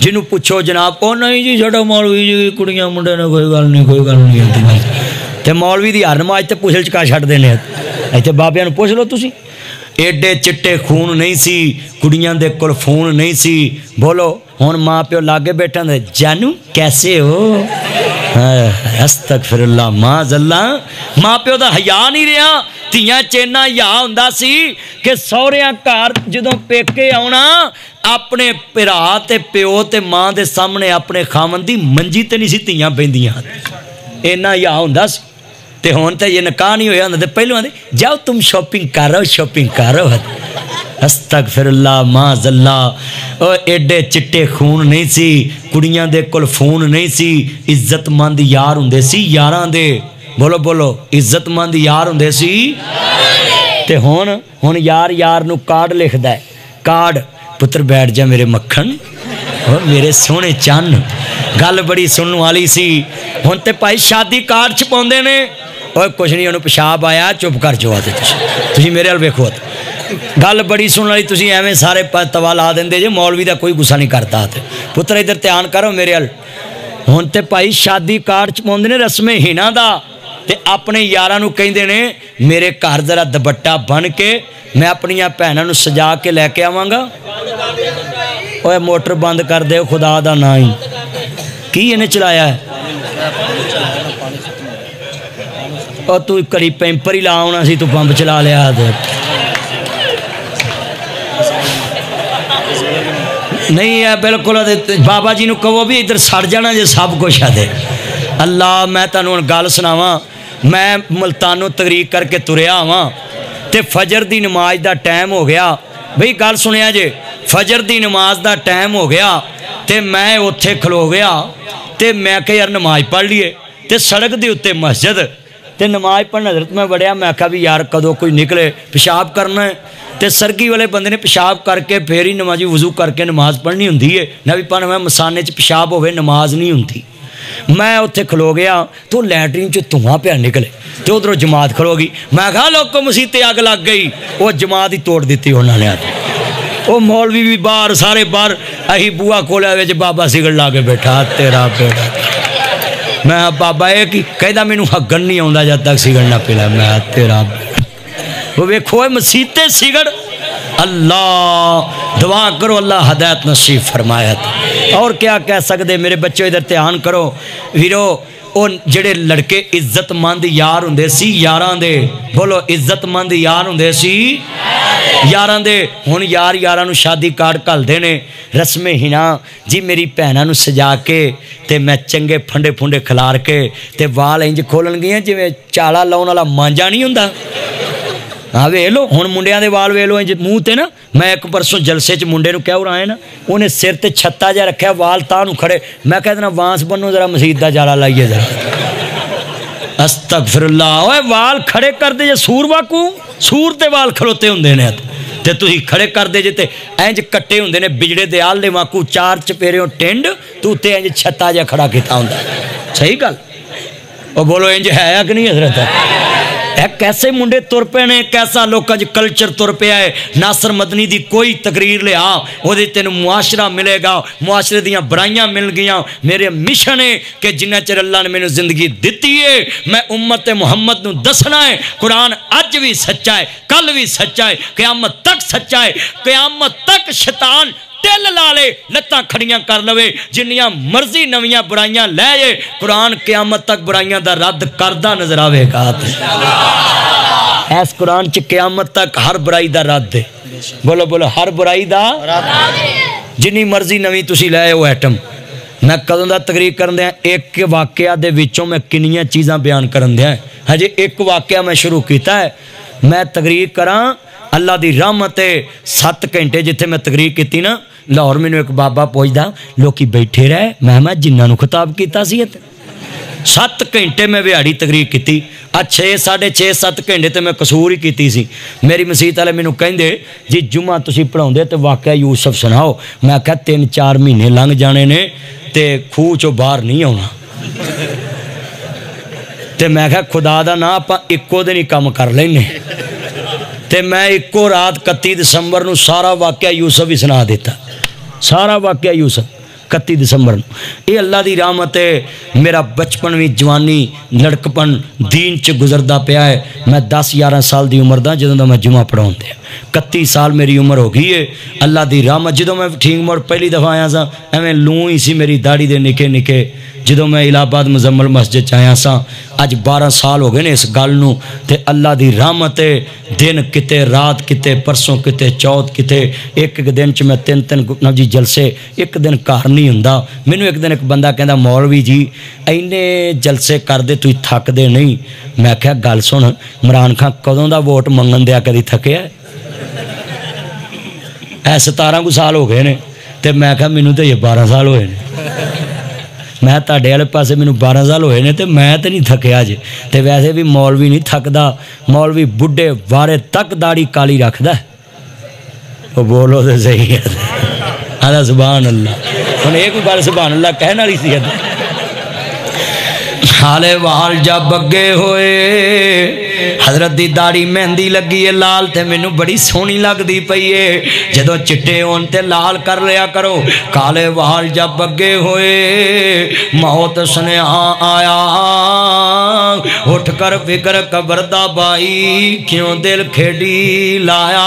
جنوں پوچھو جناب او نہیں جی ساڈا مولوی جی کڑیاں منڈے نے کوئی گل نہیں تے مولوی دی ہر نماز تے پوچھل چکا چھڈ دینے ایتھے بابیاں نوں پوچھ لو تسی ایڈے چٹے خون نہیں سی کڑیاں دے کول فون نہیں سی بولو ہن ماں پیو لاگے بیٹھا دے جانو کیسے ہو استغفر اللہ معاذ اللہ ماں پیو دا حیا نہیں رہا تیاں چینا یا ہوندا سی کہ سہریاں گھر جدوں پیکے آونا اپنے بھرا تے پیو تے ماں دے سامنے اپنے خاوند دی منجی تے نہیں سی تیاں بیندیاں اینا یا ہوندا سی تے ہون تے یہ نکاح نہیں ہویا ہوندا تے پہلو آندے جاؤ تم شاپنگ کرو استغفر اللہ معاذ اللہ او ایڈے چٹے خون نہیں سی کڑیاں دے کول فون نہیں سی عزت مند یار ہوندے سی یاراں دے بولو بولو عزت مند یار ہوندے سی تے ہن یار نو کارڈ لکھدا ہے کارڈ پتر بیٹھ جا میرے مکھن او میرے سونے چن گل بڑی سنن والی سی ہن تے بھائی شادی کارڈ چھپاوندے نے اوے کچھ نہیں انہوں پیشاب آیا چپ کر جو آتے تسی میرے ال ویکھو گل بڑی سنن والی تسی ایویں سارے توا لا دیندے جے مولوی دا کوئی غصہ نہیں کرتا پتر ادھر دھیان کرو میرے ال ہن تے بھائی شادی کارڈ چھپاوندے نے رسم ہینا دا تے اپنے یاراں نوں کہندے نے میرے گھر ذرا دوپٹہ بن کے میں اپنیاں بھیناں نوں سجا کے لے کے آواں گا اوے موٹر بند کر دے خدا دا نا ہی کی انہیں چلایا ہے اور تو کڑی پیمپر ہی لا ہونا سی تو پمپ چلا لیا دے نہیں ہے بالکل بابا جی نو کہو بھی ادھر سڑ جانا جے سب کچھ ہے اللہ میں تانوں گل سناواں میں ملتانوں تقریر کر کے تریا آواں تے فجر دی نماز دا ٹائم ہو گیا بھئی گل سنیا جے فجر دی نماز دا ٹائم ہو گیا تے میں اوتھے کھلو گیا تے میں کہ یار نماز پڑھ لیے تے سڑک دے اوتے مسجد تے نماز پڑھنا حضرت میں بڑھیا میں کہا بھی یار کدو کوئی نکلے پیشاب کرنا ہے تے سرگی والے بندے نے پیشاب کر کے پھر ہی نمازی وضو کر کے نماز پڑھنی ہوندی ہے نبی پاک میں مسانے چ پیشاب ہوئے نماز نہیں ہوندی میں اتنے کھلو گیا تو لیٹرین چ دھواں پیا نکلے تو ادھروں جماعت کھلو گئی میں کہا لوگ کو مسیتے اگ لگ گئی وہ جماعت ہی توڑ دیتی انہوں نے وہ مولوی بھی باہر سارے باہر اہی بوا کھولیا وچ بابا سگڑ لا کے بیٹھا تیرا بیٹا میں بابا یہ کہدا مینوں ہگن نہیں آوندا جد تک سگڑ نہ پلا میں تیرا وہ ویکھو مسیتے سگڑ اللہ دعا کرو اللہ ہدایت نصیب فرمایا اور کیا کہہ سکتے میرے بچوں ادھر دھیان کرو ویرو وہ جڑے لڑکے عزت مند یار ہوندے سی یاراں دے بولو عزت مند یار ہوندے سی یاراں دے ہن یاراں نو شادی کارڈ گھلدے نے رسم ہنا جی میری بھیناں نو سجا کے تے میں چنگے پھنڈے پھنڈے کھلار کے تے وال انج کھولن گئے جویں چالا لاؤن والا مانجا نہیں ہوندا ہاں وے لو ہن منڈیاں دے وال وے لو انج منہ تے نا میں ایک پرسوں جلسے چ منڈے نو کہہ رہا ہے نا انہیں سر تے چھتا جا رکھا وال تاں نو کھڑے میں کہہ دینا وانس بنو ذرا مسجد دا جالا لائیے ذرا استغفر اللہ اوے وال کھڑے کر دے جے سور واکو سور تے وال کھڑوتے ہوندے نے تے تسی کھڑے کر دے جے تے انج کٹے ہوندے نے بجڑے دے آلے واکو چار چپیریوں ٹینڈ تو تے انج چھتا جا کھڑا کیتا ہوندا صحیح گل او بولو انج ہے یا کہ نہیں حضرت کیسے منڈے تر پے نے کیسا لوکاں کلچر تر پیا ہے ناصر مدنی دی کوئی تقریر لے آ وہ تینوں معاشرہ ملے گا معاشرے دیاں برائیاں مل گیاں میرے مشن ہے کہ جنہ چر اللہ نے مینوں زندگی دتی ہے میں امت محمد نو دسنا ہے قرآن اج بھی سچا ہے کل بھی سچا ہے قیامت تک سچا ہے قیامت تک شیطان دل لا لے لتاں کھڑیاں کر لوے جنیاں مرضی نویاں برائیاں لے جے قرآن قیامت تک برائیاں دا رد کردہ نظر آوے گا ایس قرآن چ قیامت تک ہر برائی دا رد دے بولو بولو ہر برائی دا جنی مرضی نوی تسی لے وہ ایٹم میں کدوں دا تقریر کرن دیا ایک واقعہ دے وچوں میں کنیاں چیزاں بیان کرن دیا ہاں جی ایک واقعہ میں شروع کیتا ہے میں تقریر کراں اللہ دی رحمت ہے 7 گھنٹے جتھے میں تقریر کیتی نا لاہور مینوں ایک بابا پوچھدا لوکی بیٹھے رہے میں جنہاں نوں خطاب کیتا سی 7 گھنٹے میں وہاڑی تقریر کیتی 6 ساڑھے 6 7 گھنٹے تے میں قصور ہی کیتی سی میری مسجد والے مینوں کہندے جی جمعہ تسی پڑھاوندے تے واقعہ یوسف سناؤ میں کہا 3-4 مہینے لنگ جانے نے تے خوہ چوں باہر نہیں آنا تے میں کہا خدا دا نا آپاں اکو دن ہی کام کر لینے تے میں ایکو رات 31 دسمبر نو سارا واقعہ یوسف ہی سنا دیتا سارا واقعہ یوسف 31 دسمبر یہ اللہ دی رحمت ہے میرا بچپن بھی جوانی لڑکپن دین چ گزردا پیا ہے میں 10-11 سال دی عمر دا جدوں دا میں جمعہ پڑھاؤں تے 31 سال میری عمر ہو گئی ہے اللہ دی رحمت جدوں میں ٹھیک مڑ پہلی دفعہ آیا سا ایویں لوں ہی سی میری داڑھی دے نکے نکے جدوں میں الہ آباد مزمل مسجد آیا سا اج 12 سال ہو گئے نے اس گل نو تے اللہ دی رحمت ہے دن کتے رات کتے پرسوں کتے چوتھ کتے ایک دن چ میں 3 جی جلسے ایک دن گھر نہیں ہوندا مینوں ایک دن ایک بندہ کہندا مولوی جی اینے جلسے کر دے تُو تھک دے نہیں میں کہا گل سن عمران خان کدوں دا ووٹ منگن دیا کدی تھکیا اے 17 کو سال ہو گئے نے تے میں کہا مینوں تے یہ 12 سال ہوئے نے میں تاڑے والے پاسے مینوں 12 سال ہوئے نے تے میں تے نہیں تھکیا جے تے ویسے بھی مولوی نہیں تھکدا مولوی بڈھے وارے تک داڑھی کالی رکھدا وہ بولو تے صحیح ہے آدھا سبحان اللہ ہن ایک بار سبحان اللہ کہن والی سی حالے وال جا بگے ہوئے حضرت دی داڑھی مہندی لگی ہے لال تے مینوں بڑی سونی لگدی پئی ہے جدوں چٹے ہون تے لال کر لیا کرو کالے وال جا بگے ہوئے موت سنیہا آیا اٹھ کر فکر قبر دا بائی کیوں دل کھیڑی لایا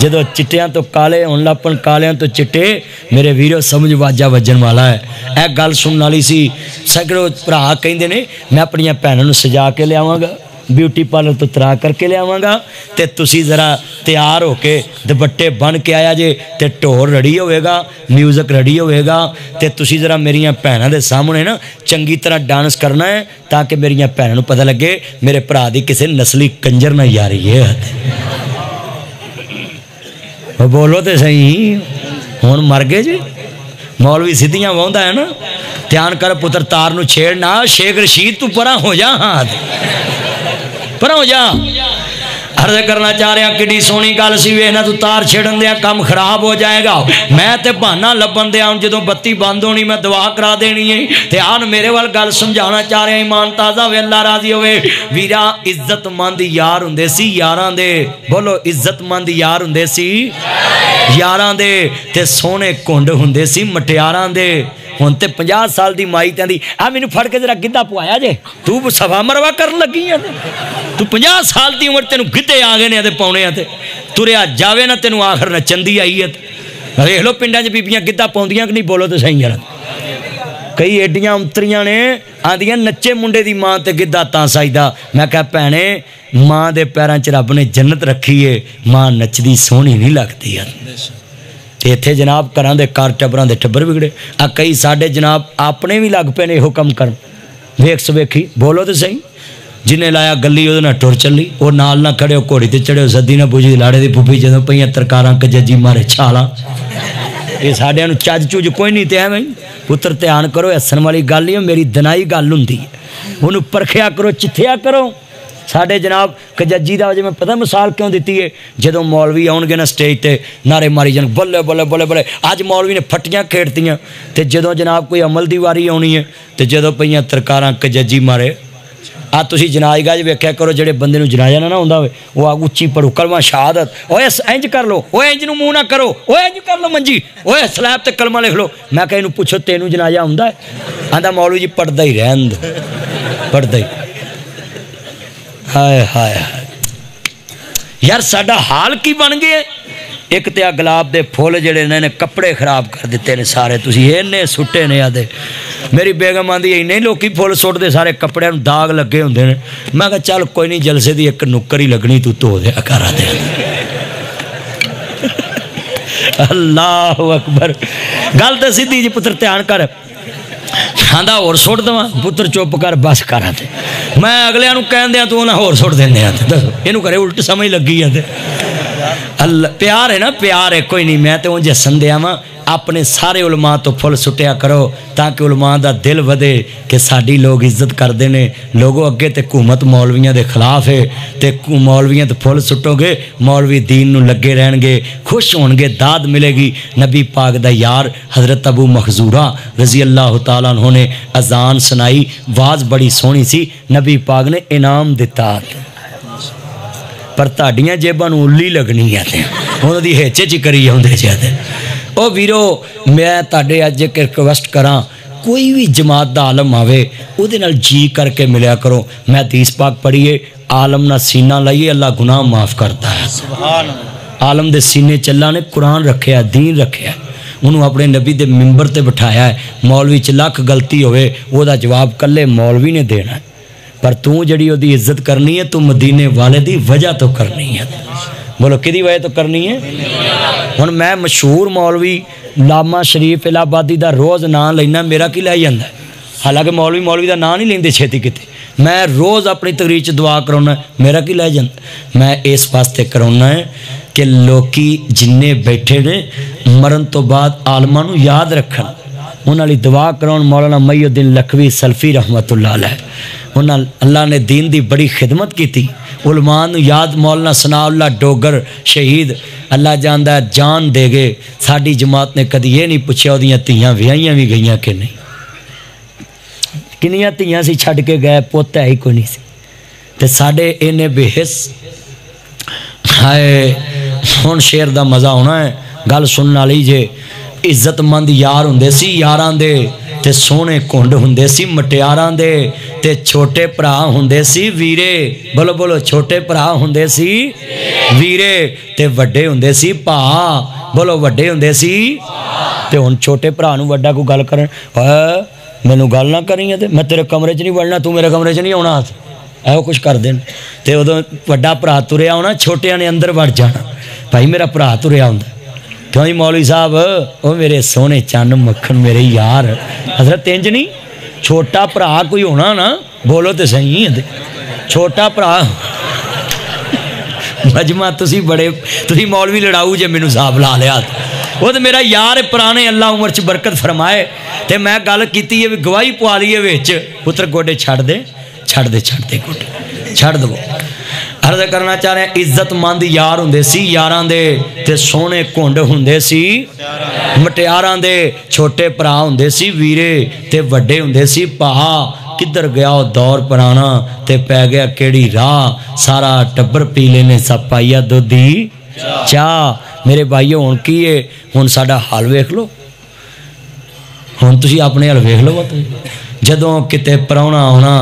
جدو چٹیاں تو کالے ہون لاپن کالیاں تو چٹے میرے ویرو سمجھ واجہ وجن والا ہے اے گل سنن والی سی سکڑو بھرا کہندے نے میں اپنی بھیناں نوں سجا کے لیاواں گا بیوٹی پارلر تو ترا کر کے لیاواں گا تے تسی ذرا تیار ہو کے دوپٹے بن کے آیا جے تے ٹور رڑی ہوئے گا میوزک رڑی ہوئے گا تے تسی ذرا میریاں بھیناں دے سامنے نا چنگی طرح ڈانس کرنا ہے تاکہ میریاں بھیناں نوں پتہ لگے میرے بھرا دی کسے نسلی کنجر نہ یاری ہے بولو تے صحیح ہون مر گئے جی مولوی سدھیاں وہندا ہے نا دھیان کر پتر تار نو چھیڑنا شیخ رشید تو پرا ہو جا ہاتھ پرا ہو جا عرض کرنا چاہ رہا کڈی سونی گل سی ویکھنا تو تار چھڑن دیا کم خراب ہو جائے گا میں تے بہانا لبن دیا ہوں جدوں بتی بند ہونی میں دعا کرا دینی ہے تے آن میرے وال گل سمجھانا چاہ رہے ایمان تازہ ہوئے اللہ راضی ہوئے ویرا عزت مند یار ہوندے سی یاراں دے بولو عزت مند یار ہوندے سی یاراں دے تے سونے کنڈ ہوندے سی مٹیاراں دے ہن تے 50 سال دی مائی تیندی آ مینوں پھڑ کے ذرا گدھا پوایا جے تو صفا مروا کرن لگی ہے تو 50 سال دی عمر تینوں گدھے آ گئے نے تے پاونے تے تریا جاوے نہ تینوں آخر نچندی آئی ہے ویکھ لو پنڈاں وچ بیبییاں گدھا پاوندیاں کہ نہیں بولو تے صحیح یار کئی ایڈیاں امتریاں نے آندیاں نچے منڈے دی ماں تے گدھا تاں سجدہ میں کہا بھینے ماں دے پیراں چ رب نے جنت رکھی ہے ماں نچدی سونی نہیں لگتی ہے تے ایتھے جناب کراں دے کار ٹبراں دے ٹبر بگڑے آ کئی ساڈے جناب اپنے بھی لگ پے نے یہ کم کرن ویکھ سویکھی بولو تے صحیح جنہیں لایا گلی وہ نہ ٹر چلی وہ نال نہ کھڑے ہو گھوڑی تے چڑھے ہو سدی نہ بوجھی لاڑے دی پھوپھی جدوں پئیاں ترکاراں کججی مارے چھالاں یہ ساڈیاں نوں چج چوج کوئی نہیں تے ایویں پتر دھیان کرو ہسن والی گل نہیں میری دنائی گل ہوندی ہے اونوں پرکھیا کرو چتھیا کرو ساڈے جناب کججی دا وجہ میں پتہ مثال کیوں دیتی ہے جدوں مولوی آؤن گے نا سٹیج تے نعرے ماری جان بلے بلے بلے بلے اج مولوی نے پھٹیاں کھیڑتیاں تے جدوں جناب کوئی عمل دی واری آنی ہے تے جدوں پئیاں ترکاراں کججی مارے آ تسی جنازہ گاہ ویکھیا کرو جڑے بندے نوں جنازہ نہ ہوندا ہوئے وہ اچھی پڑھو کلمہ شہادت اوے انج کر لو اوے انج نوں منہ نہ کرو اوے انج کر لو منجی اوے سلیب تے کلمہ لکھ لو میں کہ اینوں پوچھو تینوں جنازہ ہوندا ہے آندا مولوی جی پڑھدا ہی رہن دو پڑھدا ہی ہائے ہائے یار ساڈا حال کی بن گئے ایک تے گلاب دے پھول جڑے نے کپڑے خراب کر دیتے نے سارے تسی اینے سٹے نے آدے میری بیگم آندی اینے لوکی پھول سٹ دے سارے کپڑے نوں داغ لگے ہوندے نے میں کہا چل کوئی نہیں جلسے دی ایک نکر ہی لگنی تو دھو دیا کرا دے اللہ اکبر گل تے سیدھی جی پتر دھیان کر آندا اور سٹ دواں پتر چپ کر بس کر تے میں اگلیاں نوں کہن دیاں تو انہاں ہور سٹ دیندے آ دسو اینوں کرے الٹ سمجھ لگی ہے تے اللہ پیار ہے نا پیار ہے کوئی نہیں میں تے اونج ہسن دیاں واں اپنے سارے علماء تو پھل سٹیا کرو تاکہ علماء دا دل ودے کہ ساڈی لوگ عزت کردے نے لوگوں اگے تے حکومت مولویاں دے خلاف ہے تے مولویاں تے پھل سٹو گے مولوی دین نوں لگے رہن گے خوش ہون گے داد ملے گی نبی پاک دا یار حضرت ابو مخزورہ رضی اللہ تعالیٰ عنہ نے اذان سنائی واز بڑی سونی سی نبی پاک نے انعام دتا پر تہاڈیاں جیباں نوں الی لگنی ہے تے انہاں دی ہچے چ کری ہوندے جاندے او ویرو میں تاڈے اج ایک ریکویسٹ کراں کوئی بھی جماعت دا عالم آوے او دے نال جی کر کے ملیا کرو میں حدیث پاک پڑھیے عالم نہ سینہ لائیے اللہ گناہ معاف کرتا ہے سبحان اللہ عالم دے سینے چلا نے قرآن رکھیا دین رکھیا انہوں اپنے نبی دے ممبر تے بٹھایا ہے مولوی چ لاکھ غلطی ہوئے وہ دا جواب کلے مولوی نے دینا ہے پر تو جڑی او دی عزت کرنی ہے تو مدینے والے دی وجہ تو کرنی ہے بولو کدی وجہ تو کرنی ہے ہن میں مشہور مولوی لاما شریف الہ آبادی دا روز نام لینا میرا کی لے جاندا ہے حالانکہ مولوی دا نام نہیں لیندے چھتی کتے میں روز اپنی تقریر چ دعا کراؤنا میرا کی لے جاندا میں اس واسطے کراؤنا ہے کہ لوکی جننے بیٹھے نے مرن تو بعد عالماں نو یاد رکھن انہاں لئی دعا کراؤن مولانا محی الدین لکھوی سلفی رحمت اللہ علیہ انہاں اللہ نے دین دی بڑی خدمت کی تھی علماء نو یاد مولانا ثناء اللہ ڈوگر شہید اللہ جاندا ہے جان دے گئے ساڈی جماعت نے کدی یہ نہیں پوچھا اودیاں تیاں ویاہیاں بھی گئیاں کہ نہیں کنیاں تیاں سی چھڈ کے گئے پوت ہے ہی کوئی نہیں سی تے ساڈے اینے بے حس ہائے ہن شعر دا مزہ ہونا ہے گل سنن والی جے عزت مند یار ہوندے سی یاراں دے تے سونے کنڈ ہوندے سی مٹیاراں دے تے چھوٹے بھرا ہوندے سی ویرے بولو بولو چھوٹے بھرا ہوندے سی ویرے تے وڈے ہوندے سی پا بولو وڈے ہوندے سی تے ہن چھوٹے بھرا نوں وڈا کوئی گل کرن مینوں گل نہ کریں تے میں تیرے کمرے چ نہیں وڑنا تو میرے کمرے چ نہیں آنا ایو کچھ کر دین تے ادوں وڈا بھرا تریا ہونا چھوٹیاں نے اندر وڑ جانا بھائی میرا بھرا تریا ہوندا کیوں جی مولوی صاحب او میرے سونے چن مکھن میرے یار حضرت انج نہیں چھوٹا بھرا کوئی ہونا نا بولو تے صحیح ہے چھوٹا بھرا مجمع تسی بڑے تسی مولوی لڑاؤ جے مینوں صاحب لا لیا وہ تو میرا یار پرانے اللہ عمر چ برکت فرمائے تے میں گل کیتی ہے گواہی پوا لیے وچ پتر گوڈے چھڑ دے گوڈے چھڑ دو عرض کرنا چاہ رہے ہیں عزت مند یار ہوندے سی یاراں دے تے سونے کنڈ ہوندے سی مٹیاراں دے چھوٹے بھرا ہوندے سی ویرے تے وڈے ہوندے سی پا کدھر گیا وہ دور پرانا تے پی گیا کیڑی راہ سارا ٹبر پی لینے سب پائیا دودھی چاہ میرے بھائیو ہن کی ہے ہن ساڈا حال ویکھ لو ہن تسی اپنے حال ویکھ لو جدوں کتے پراؤنا ہونا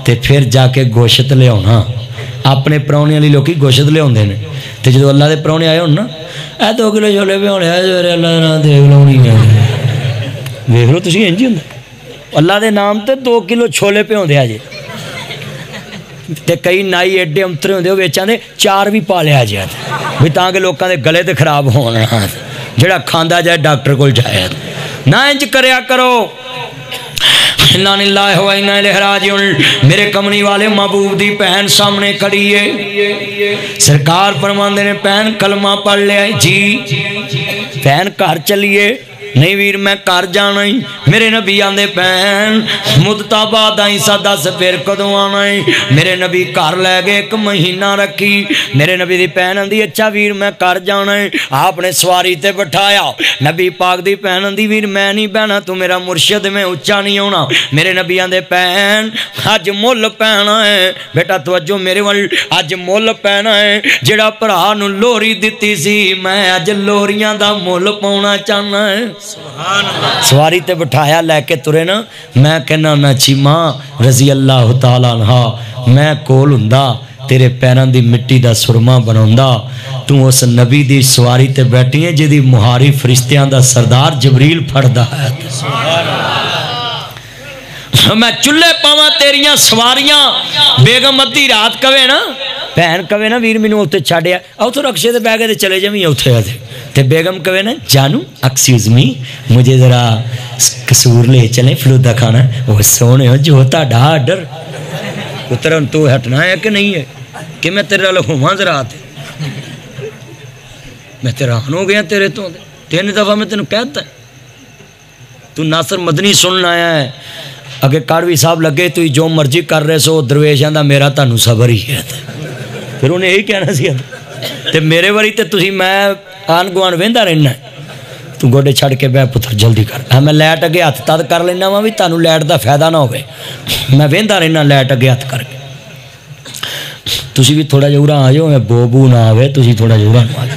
تے پھر جا کے گوشت لے آنا اپنے پراؤنے والی لوکی گوشت لے آتے ہیں تو جدو اللہ دے پراؤنے آئے ہونا اے 2 کلو چھولے پہ ہونے آئے اللہ نام دیکھ لو نہیں دیکھ لو تسی انج ہی ہوندا اللہ دے نام تے 2 کلو چھولے پہ ہوندے آجے تے کئی نائی ایڈے امترے ہوندے وہ ویچاں دے 4 بھی پالے آ جائے بھی تاں کہ لوکاں دے گلے تے خراب ہونا جڑا کھاندا جائے ڈاکٹر کول جائے نہ انج کریا کرو اِنَّا لِلَّهِ وَإِنَّا إِلَيْهِ رَاجِعُونَ میرے کمنی والے محبوب دی بہن سامنے کھڑی ہے سرکار فرماندے نے بہن کلمہ پڑھ لیا جی بہن گھر چلیے نہیں ویر میں گھر جانا ہی میرے نبی آندے بہن مدتا بعد آئی سادہ سے پھر کدوں آنا ہی میرے نبی گھر لے گئے 1 مہینہ رکھی میرے نبی دی بہن آندی اچھا ویر میں گھر جانا ہے آپ نے سواری تے بٹھایا نبی پاک دی بہن آندی ویر میں نہیں بہنا تو میرا مرشد میں اچھا نہیں ہونا میرے نبی آندے بہن اج مول پہنا ہے بیٹا توجہ میرے وال اج مول پہنا ہے جڑا بھرا نوں لوری دتی سی میں اج لوریاں دا مول پاؤنا چاہنا ہے سواری تے بٹھایا لے کے ترے نا میں کہنا نا چیماں رضی اللہ تعالیٰ عنہ میں کول ہوندا تیرے پیران دی مٹی دا سرما بناوندا تو اس نبی دی سواری تے بیٹھی ہے جدی مہاری فرشتیاں دا سردار جبریل پھڑدا ہے میں چلے پاواں تیریاں سواریاں بیگم ادھی رات کہے نا بہن کہے نا ویر مینوں اوتھے چھڈیا اوتھے رکشے تے بیٹھ کے چلے جاویں اوتھے تے بیگم کہے نا جانو ایکسکیوز می مجھے ذرا قصور لے چلیں فلودہ کھانا وہ سونے ہو جو تہاڈا آرڈر پتر تو ہٹنا ہے کہ نہیں ہے کہ میں تیرے نال ہوواں ذرا تے میں حیران ہو گیا تیرے تو 3 دفعہ میں تینوں کہتا تو ناصر مدنی سننا آیا ہے اگے کاروی صاحب لگے تو جو مرضی کر رہے سو درویش آندا میرا تانوں صبر ہی ہے پھر انہیں یہی کہنا سی تے میرے واری تے تسی میں آن گوان ویندا رہنا تو گوڈے چھڑ کے بہ پتر جلدی کر میں لائٹ اگے ہاتھ تد کر لینا وا بھی تانوں لائٹ دا فائدہ نہ ہوے میں ویندا رہنا لائٹ اگے ہاتھ کر کے تسی بھی تھوڑا جہا آ جاؤ میں بو نہ آوے تسی تھوڑا جہا آ جاؤ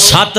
7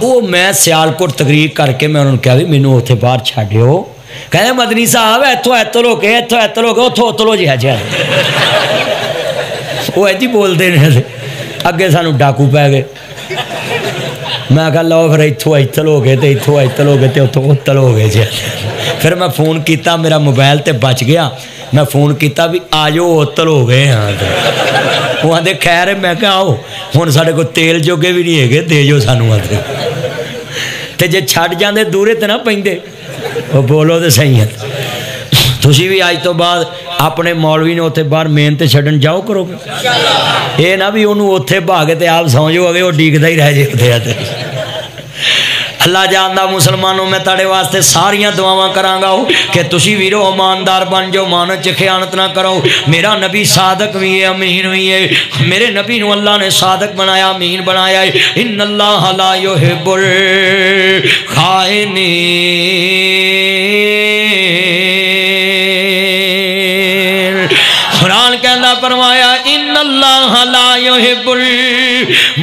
وہ میں سیالکوٹ تقریر کر کے میں انہوں نے کہا بھی مینوں اتنے باہر چھڈیو کہتے مدنی صاحب اتوں ایتل ہو کے اتوں اتلو جہا وہ ایجی بولتے ہیں اگے سانو ڈاکو پی گئے میں کہا لو پھر اتوں ایتل ہو گئے تو اتوں ایتل ہو گئے تو اتوں اتل ہو گئے جی پھر میں فون کیتا میرا موبائل تے بچ گیا میں فون کیتا بھی آ جاؤ اتل ہو گئے ہاں وہ آدھے خیر ہے میں کہا آؤ ہوں سارے کو تیل جوگے بھی نہیں ہے دے جو سانو آتے تو جے چھڈ جاندے دورے تو نہ پیندے وہ بولو تو صحیح ہے تسی بھی آج تو بعد اپنے مولوی نے اتنے باہر مین تے چھڈن جاؤ کرو گے یہ نہ بھی انہوں اتنے بھاگے تے آپ سمجھو گے وہ ڈیگدا ہی رہ جاتے اللہ جاندا مسلمانوں میں تاڑے واسطے ساریاں دعاواں کراں گا کہ تسی ویرو ایماندار بن جو مان چ خیانت نہ کرو میرا نبی صادق بھی ہے امین بھی ہے میرے نبی نو اللہ نے صادق بنایا امین بنایا ہے ان اللہ لا یحب الخائنین قرآن کہنا فرمایا ان اللہ لا یحب المعتدین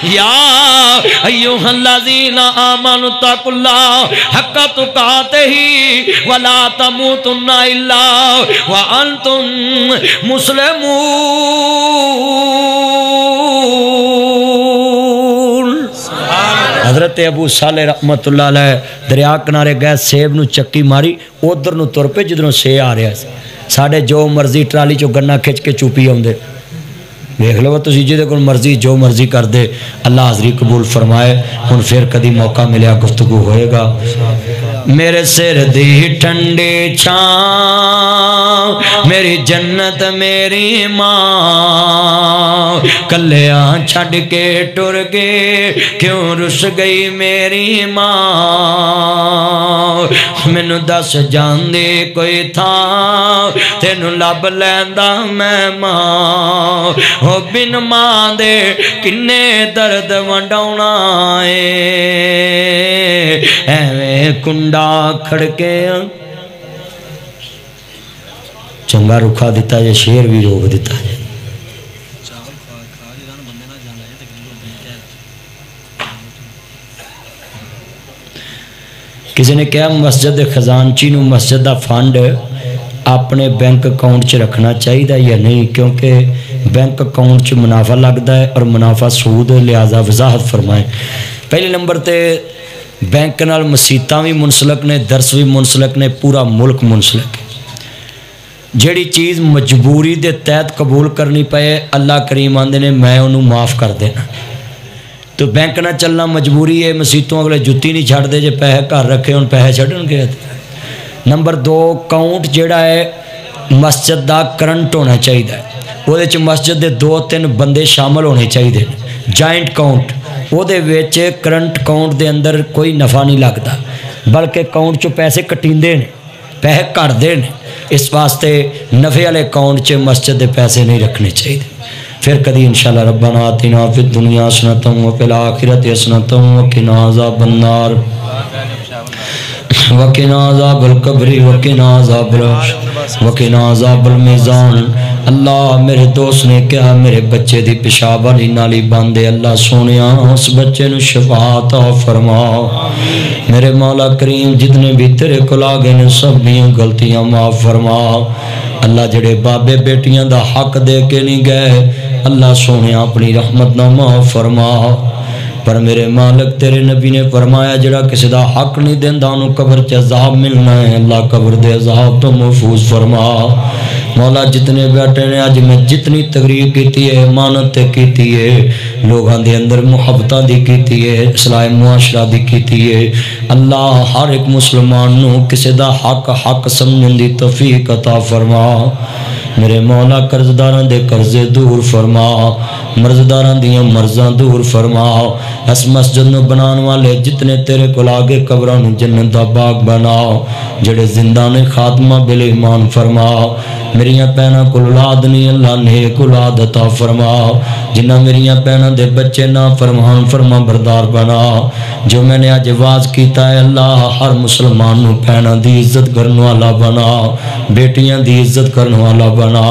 یا ایوہ الذین آمنوا اتقوا اللہ حق تقاتہ ولا تموتن الا وانتم مسلمون حضرت ابو صالح رحمت اللہ علیہ دریا کنارے گئے سیب نو چکی ماری ادھر نو تر پہ جدھروں سے آ رہا ہے ساڑھے جو مرضی ٹرالی چو گنا کھچ کے چوپی آؤندے دیکھ لو تسی جدے کو مرضی جو مرضی کر دے اللہ حاضری قبول فرمائے ہن پھر کدی موقع ملیا گفتگو ہوئے گا میرے سر دی ٹھنڈی چھاں میری جنت میری ماں کلیاں چھڑ کے ٹر گئے کیوں رس گئی میری ماں مینوں دس جان دے کوئی تھا تینوں لب لیندا میں ماں ہو بن ماں دے کنے درد ونڈونا ایویں کنڈا کھڑکے چنگا رکھا دیتا ہے شیر بھی روک دیتا ہے کسی نے کہا مسجد خزانچی نو مسجد دا فنڈ اپنے بینک اکاؤنٹ چ رکھنا چاہیے یا نہیں کیونکہ بینک اکاؤنٹ چ منافع لگتا ہے اور منافع سود لہذا وضاحت فرمائیں پہلے نمبر تے بینک نال مسیتاں بھی منسلک نے درس بھی منسلک نے پورا ملک منسلک ہے جیڑی چیز مجبوری دے تحت قبول کرنی پائے اللہ کریم آندے نے میں انہوں معاف کر دینا تو بینک نہ چلنا مجبوری ہے مسیتوں اگلے جتی نہیں چھڑ دے جے پیسے گھر رکھے ان پیسے چھڑن گئے نمبر 2 اکاؤنٹ جیڑا ہے مسجد دا کرنٹ ہونا چاہیے وہ مسجد دے 2-3 بندے شامل ہونے چاہیے جائنٹ اکاؤنٹ وہ کرنٹ اکاؤنٹ دے اندر کوئی نفع نہیں لگتا بلکہ اکاؤنٹ چو پیسے کٹیندے نے پیسے کٹتے ہیں اس واسطے نفع والے اکاؤنٹ چ مسجد دے پیسے نہیں رکھنے چاہیے پھر کدی انشاءاللہ ربنا آتنا فی الدنیا حسنۃ وفی الآخرۃ حسنۃ وقنا عذاب النار وقنا عذاب القبر وقنا عذاب الحشر وقنا عذاب المیزان اللہ میرے دوست نے کہا میرے بچے دی پیشاب والی نالی باندھے اللہ سونیا اس بچے نو شفا عطا فرما میرے مولا کریم جتنے بھی تیرے کول آ گئے نے سب دیاں غلطیاں معاف فرما اللہ جڑے بابے بیٹیاں دا حق دے کے نہیں گئے اللہ سونیا اپنی رحمت نہ معاف فرما پر میرے مالک تیرے نبی نے فرمایا جڑا کسی دا حق نہیں دیندہ انہوں قبر چ عذاب ملنا ہے اللہ قبر دے عذاب تو محفوظ فرما مولا جتنے بیٹھے نے آج میں جتنی تقریر کیتی ہے امانت کیتی ہے لوگاں دے اندر محبتہ دی کیتی ہے اصلاح معاشرہ دی کیتی ہے اللہ ہر ایک مسلمان نو کسی دا حق سمجھن دی توفیق عطا فرما میرے مولا قرضداراں دے قرضے دور فرما مرضداراں دیاں مرضاں دور فرما اس مسجد نو بنان والے جتنے تیرے کول آگے قبراں نو جنت دا باغ بناؤ جڑے زندہ نے خاتمہ بالایمان فرما میریاں پہناں کول اولاد نہیں اللہ نیک اولاد عطا فرما جنہ میریاں پہناں دے بچے نا فرمان فرما بردار بنا جو میں نے آج واز کیتا ہے اللہ ہر مسلمان نو پہناں دی عزت کرن والا بنا بیٹیاں دی عزت کرن والا بنا بنا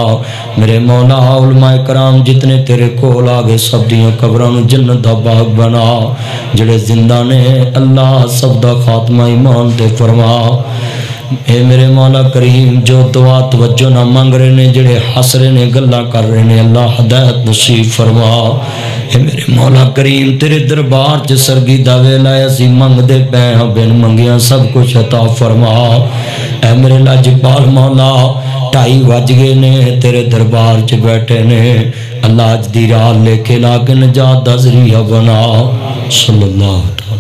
میرے مولا علماء کرام جتنے تیرے کول آگے سب دیاں قبراں نو جنت دا باغ بنا جڑے زندہ نے اللہ سب دا خاتمہ ایمان تے فرما اے میرے مولا کریم جو دعا توجہ نہ مانگ رہے نے جڑے ہس رہے نے گلاں کر رہے نے اللہ ہدایت نصیب فرما اے میرے مولا کریم تیرے دربار چ سرگیدہ ویلا اسی منگ دے پے ہاں بن منگیاں سب کچھ عطا فرما اے میرے لاجپال مولا 2:30 بج گئے نے تیرے دربار چ بیٹھے نے اللہ اج دی رات لے کے لا کے نجات دا ذریعہ بنا صلی اللہ